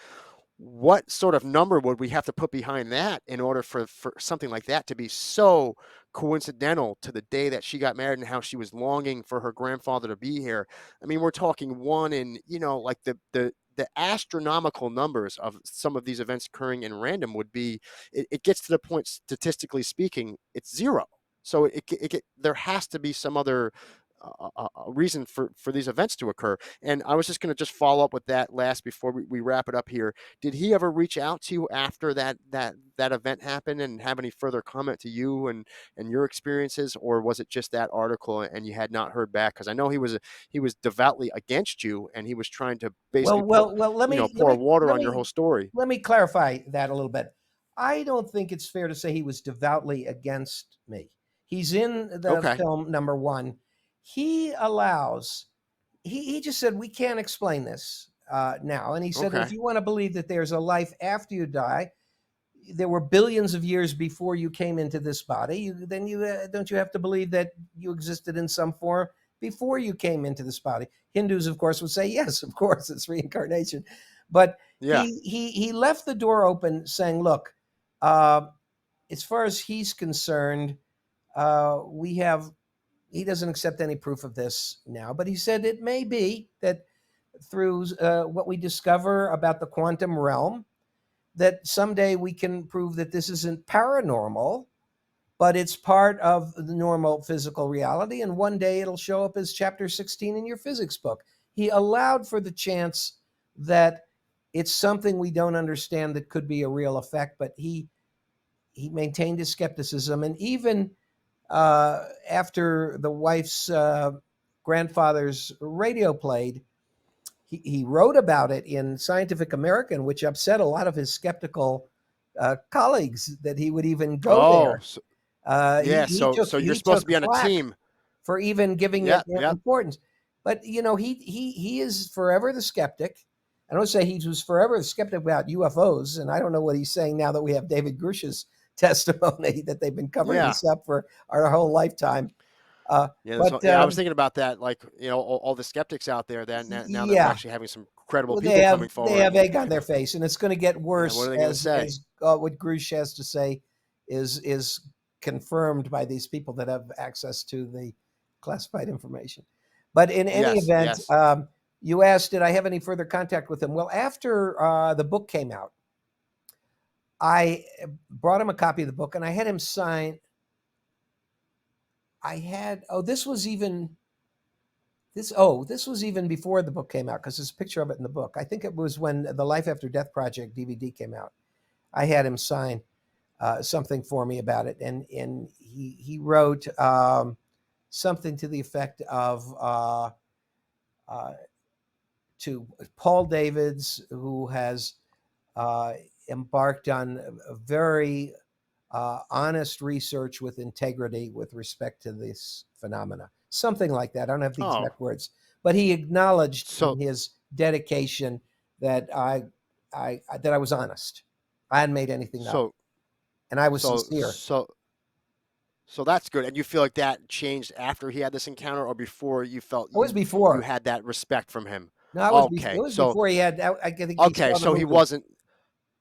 A: what sort of number would we have to put behind that in order for something like that to be so coincidental to the day that she got married and how she was longing for her grandfather to be here? I mean, we're talking one in, like the astronomical numbers of some of these events occurring in random would be, it gets to the point, statistically speaking, it's zero. So there has to be some other reason for these events to occur. And I was just going to just follow up with that last before we wrap it up here. Did he ever reach out to you after that event happened and have any further comment to you and your experiences, or was it just that article and you had not heard back? Because I know he was devoutly against you and he was trying to basically
B: Well. Let me let
A: pour
B: me
A: water
B: let
A: on your whole
B: me
A: story.
B: let me clarify that a little bit. I don't think it's fair to say he was devoutly against me. He's in the
A: Okay,
B: film number one. He allows. He just said we can't explain this now, and he said, well, if
A: okay,
B: you want to believe that there's a life after you die, there were billions of years before you came into this body. Then you don't you have to believe that you existed in some form before you came into this body? Hindus, of course, would say yes, of course, it's reincarnation. But
A: yeah,
B: he left the door open, saying, "Look, uh, as far as he's concerned, we have." He doesn't accept any proof of this now, but he said it may be that through what we discover about the quantum realm, that someday we can prove that this isn't paranormal, but it's part of the normal physical reality. And one day it'll show up as chapter 16 in your physics book. He allowed for the chance that it's something we don't understand that could be a real effect, but he maintained his skepticism. And even after the wife's grandfather's radio played, he wrote about it in Scientific American, which upset a lot of his skeptical colleagues that he would even go
A: oh,
B: there.
A: yeah, so you're
B: He
A: supposed to
B: took
A: be on a
B: flack
A: team.
B: for even giving it
A: Yep, yep,
B: importance. But he is forever the skeptic. I don't say he was forever the skeptic about UFOs, and I don't know what he's saying now that we have David Grush's testimony that they've been covering
A: yeah.
B: this up for our whole lifetime. Uh,
A: Yeah,
B: but
A: yeah, I was thinking about that, like, all the skeptics out there that now that we're
B: yeah,
A: actually having some credible
B: well,
A: people coming
B: they
A: forward,
B: have
A: and
B: egg on their face, and it's going to get
A: yeah, what
B: worse
A: are they going to say?
B: as what Grush has to say is confirmed by these people that have access to the classified information. But in any
A: Yes,
B: event,
A: yes.
B: you asked, did I have any further contact with him? Well, after the book came out, I brought him a copy of the book, and I had him sign. I had this was even this was even before the book came out because there's a picture of it in the book. I think it was when the Life After Death Project DVD came out. I had him sign something for me about it, and he wrote something to the effect of uh, to Paul Davids, who has uh, embarked on a very honest research with integrity with respect to this phenomena. Something like that. I don't have the
A: Oh,
B: exact words, but he acknowledged in
A: so
B: his dedication that I was honest. I hadn't made anything up,
A: so
B: and I was
A: so
B: sincere.
A: so So that's good. And you feel like that changed after he had this encounter, or before you felt
B: It was
A: you
B: before.
A: had that respect from him?
B: No, it
A: Okay.
B: was before he had. I think he saw the
A: So he
B: movie.
A: wasn't,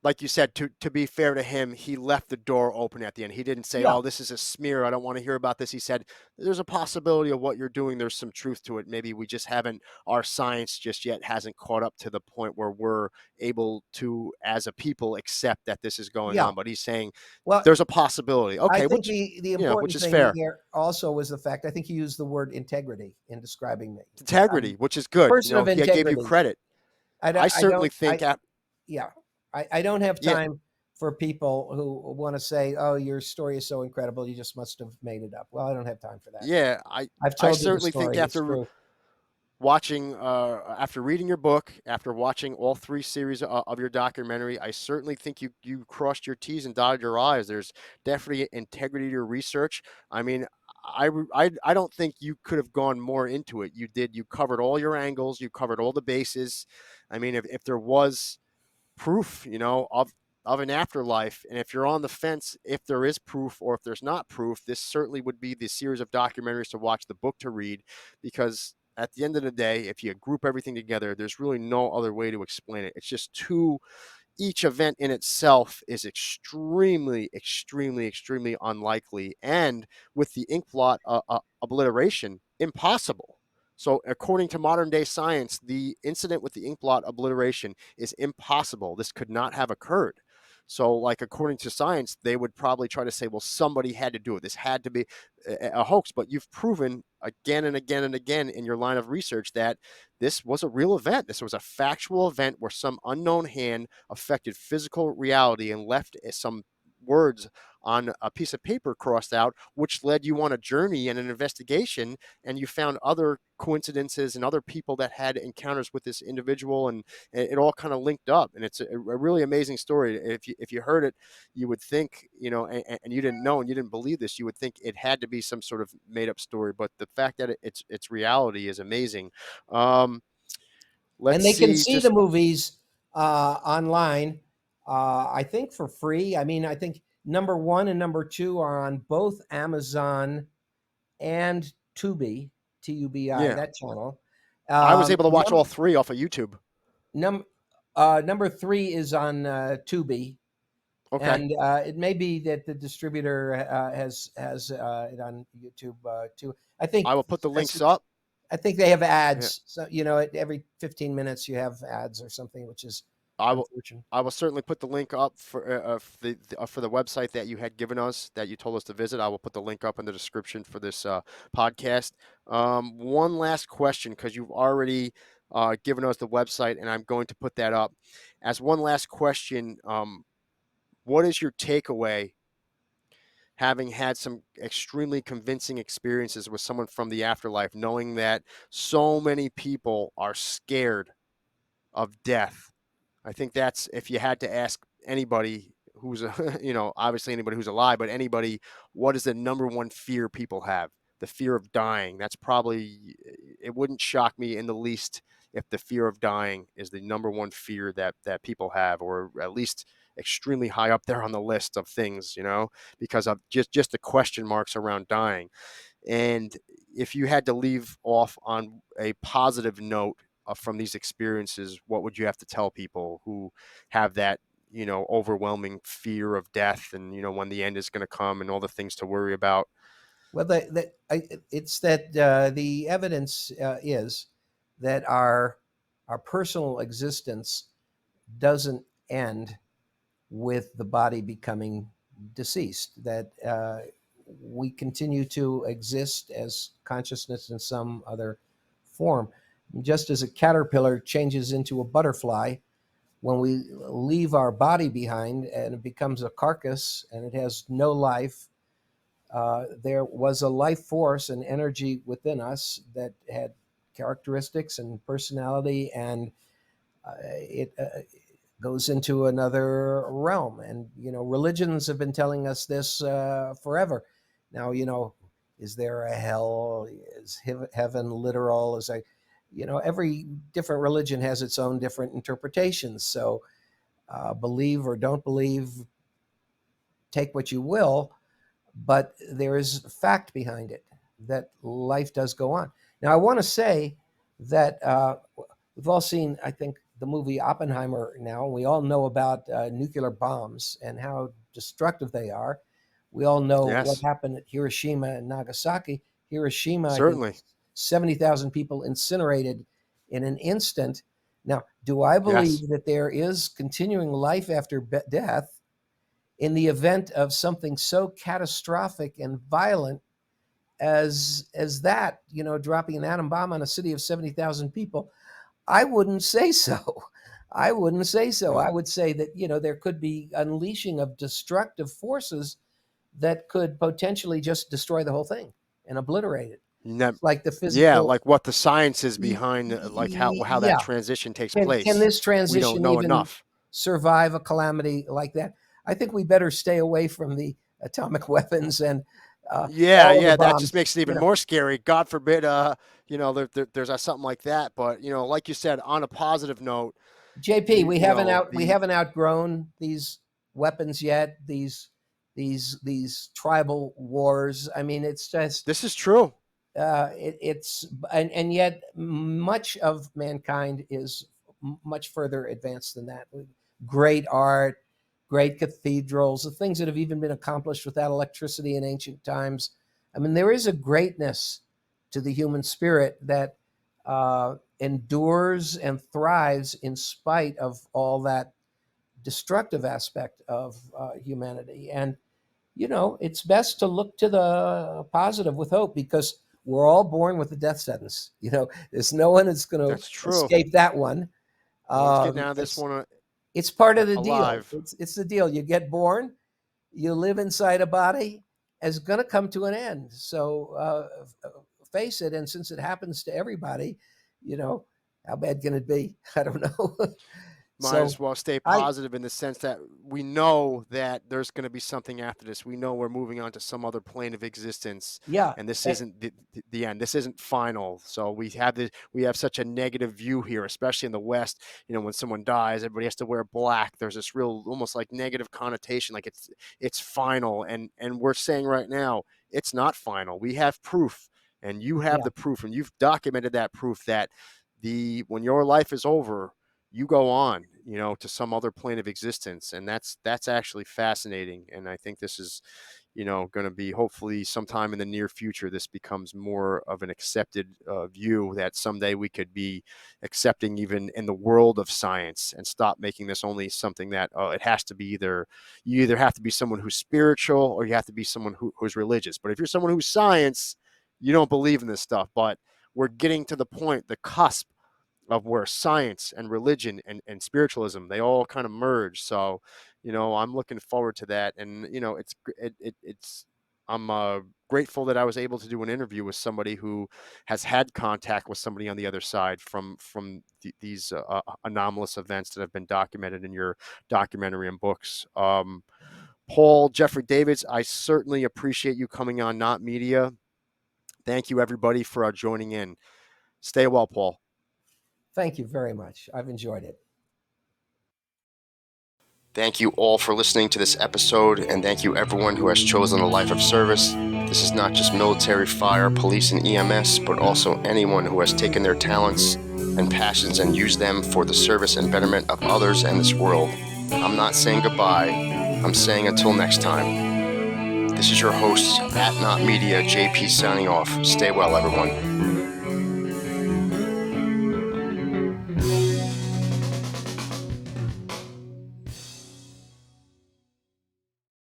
A: like you said, to be fair to him, he left the door open at the end. He didn't say,
B: Yeah,
A: "Oh, this is a smear. I don't want to hear about this." He said, "There's a possibility of what you're doing. There's some truth to it. Maybe we just haven't, our science just yet hasn't caught up to the point where we're able to, as a people, accept that this is going
B: yeah.
A: on." But he's saying
B: Well,
A: there's a possibility.
B: I
A: Okay,
B: think
A: which,
B: the
A: which
B: important
A: is
B: thing
A: fair.
B: there also was the fact. I think he used the word integrity in describing me.
A: Integrity,
B: I'm
A: which is
B: a
A: good.
B: person of
A: He gave you
B: integrity.
A: credit. I
B: I don't.
A: certainly think,
B: Yeah. I don't have
A: yeah,
B: time for people who want to say, "Oh, your story is so incredible. You just must have made it up." Well, I don't have time for that.
A: yeah,
B: I've
A: I
B: told you the
A: certainly think
B: story. It's true.
A: after reading your book, after watching all three series of your documentary, I certainly think you crossed your T's and dotted your I's. There's definitely integrity to your research. I mean, I don't think you could have gone more into it. You did. You covered all your angles. You covered all the bases. I mean, if there was proof, of an afterlife, and if you're on the fence, if there is proof or if there's not proof, this certainly would be the series of documentaries to watch, the book to read, because at the end of the day, if you group everything together, there's really no other way to explain it. It's just too, each event in itself is extremely, extremely, extremely unlikely, and with the ink blot obliteration, impossible. So, according to modern day science, the incident with the ink blot obliteration is impossible. This could not have occurred. So, like, according to science, they would probably try to say, well, somebody had to do it. This had to be a hoax. But you've proven again and again and again in your line of research that this was a real event. This was a factual event where some unknown hand affected physical reality and left some words on a piece of paper crossed out, which led you on a journey and an investigation. And you found other coincidences and other people that had encounters with this individual, and it all kind of linked up. And it's a really amazing story. If you heard it, you would think, and you didn't know and you didn't believe this, you would think it had to be some sort of made up story. But the fact that it's reality is amazing. Um, let's
B: And they can
A: see,
B: see the
A: just
B: movies online. I think for free. I mean, I think number one and number two are on both Amazon and Tubi, TUBI,
A: yeah.
B: that channel.
A: I was able to watch all
B: Num,
A: three off of YouTube.
B: num, Number three is on Tubi,
A: Okay.
B: and it may be that the distributor has it on YouTube too. I
A: I
B: think
A: will put the
B: that's
A: links up.
B: I think they have
A: Yeah.
B: ads. So every 15 minutes you have ads or something, which is
A: I will
B: unfortunate.
A: I will certainly put the link up for the website that you had given us, that you told us to visit. I will put the link up in the description for this podcast. One last question, because you've already given us the website, and I'm going to put that up. As one last question, what is your takeaway, having had some extremely convincing experiences with someone from the afterlife, knowing that so many people are scared of death? I think that's, if you had to ask anybody who's obviously anybody who's alive, but anybody, what is the number one fear people have? The fear of dying. That's probably, it wouldn't shock me in the least if the fear of dying is the number one fear that people have, or at least extremely high up there on the list of things, because of just the question marks around dying. And if you had to leave off on a positive note from these experiences, what would you have to tell people who have that, overwhelming fear of death, and, when the end is going to come and all the things to worry about?
B: Well, it's that the evidence is that our personal existence doesn't end with the body becoming deceased. That we continue to exist as consciousness in some other form. Just as a caterpillar changes into a butterfly, when we leave our body behind and it becomes a carcass and it has no life, there was a life force and energy within us that had characteristics and personality, and it goes into another realm. And religions have been telling us this forever. Now, is there a hell? Is heaven literal? Is I, every different religion has its own different interpretations. So, believe or don't believe, take what you will. but there is fact behind it that life does go on. Now, I want to say that we've all seen, I think, the movie Oppenheimer now. We all know about nuclear bombs and how destructive they are. We all know what
A: Yes,
B: happened at Hiroshima and Nagasaki. Hiroshima, I think,
A: certainly.
B: 70,000 people incinerated in an instant. Now, do I
A: Yes.
B: believe that there is continuing life after death in the event of something so catastrophic and violent as that, dropping an atom bomb on a city of 70,000 people? I wouldn't say so. I wouldn't say so.
A: Well,
B: I would say that, there could be unleashing of destructive forces that could potentially just destroy the whole thing and obliterate it.
A: nev-
B: It's like the
A: yeah,
B: physical.
A: like what the science is behind, like how that
B: Yeah.
A: transition takes
B: Can
A: place.
B: this
A: We don't
B: transition
A: know
B: even
A: enough.
B: survive a calamity like that? I think we better stay away from the atomic weapons and
A: Yeah,
B: all of the
A: yeah, that just
B: bombs.
A: makes it even more scary. God forbid, there's something like that. But like you said, on a positive note,
B: JP,
A: you
B: we
A: you
B: haven't
A: know
B: out we
A: the
B: haven't outgrown these weapons yet. These tribal wars. I mean, it's just
A: this is true.
B: it's and yet much of mankind is much further advanced than that. Great art, great cathedrals, the things that have even been accomplished without electricity in ancient times. I mean, there is a greatness to the human spirit that endures and thrives in spite of all that destructive aspect of humanity. And it's best to look to the positive with hope, because we're all born with a death sentence. There's no one that's going to
A: That's true.
B: escape that one.
A: No one's getting out of this
B: It's
A: one
B: it's part of the deal.
A: alive.
B: It's the deal. You get born, you live inside a body, is going to come to an end. So face it. And since it happens to everybody, you know, how bad can it be? I don't know.
A: Might
B: So
A: as well stay
B: I,
A: positive in the sense that we know that there's going to be something after this. We know we're moving on to some other plane of existence,
B: yeah,
A: and this
B: eh,
A: isn't the end. This isn't final. So we have such a negative view here, especially in the West. When someone dies, everybody has to wear black. There's this real, almost like negative connotation, like it's final. And we're saying right now it's not final. We have proof, and you have
B: yeah,
A: the proof, and you've documented that proof that when your life is over, you go on, to some other plane of existence. And that's actually fascinating. And I think this is, going to be, hopefully sometime in the near future, this becomes more of an accepted view, that someday we could be accepting even in the world of science, and stop making this only something that it has to be you either have to be someone who's spiritual, or you have to be someone who's religious. But if you're someone who's science, you don't believe in this stuff. But we're getting to the point, the cusp, of where science and religion and spiritualism, they all kind of merge. So I'm looking forward to that. And it's I'm grateful that I was able to do an interview with somebody who has had contact with somebody on the other side from these anomalous events that have been documented in your documentary and books. Paul Jeffrey Davids, I certainly appreciate you coming on Not Media. Thank you, everybody, for joining in. Stay well, Paul.
B: thank you very much. I've enjoyed it.
A: Thank you all for listening to this episode, and thank you everyone who has chosen a life of service. This is not just military, fire, police, and EMS, but also anyone who has taken their talents and passions and used them for the service and betterment of others and this world. I'm not saying goodbye, I'm saying until next time. This is your host, at Not Media, JP, signing off. Stay well, everyone.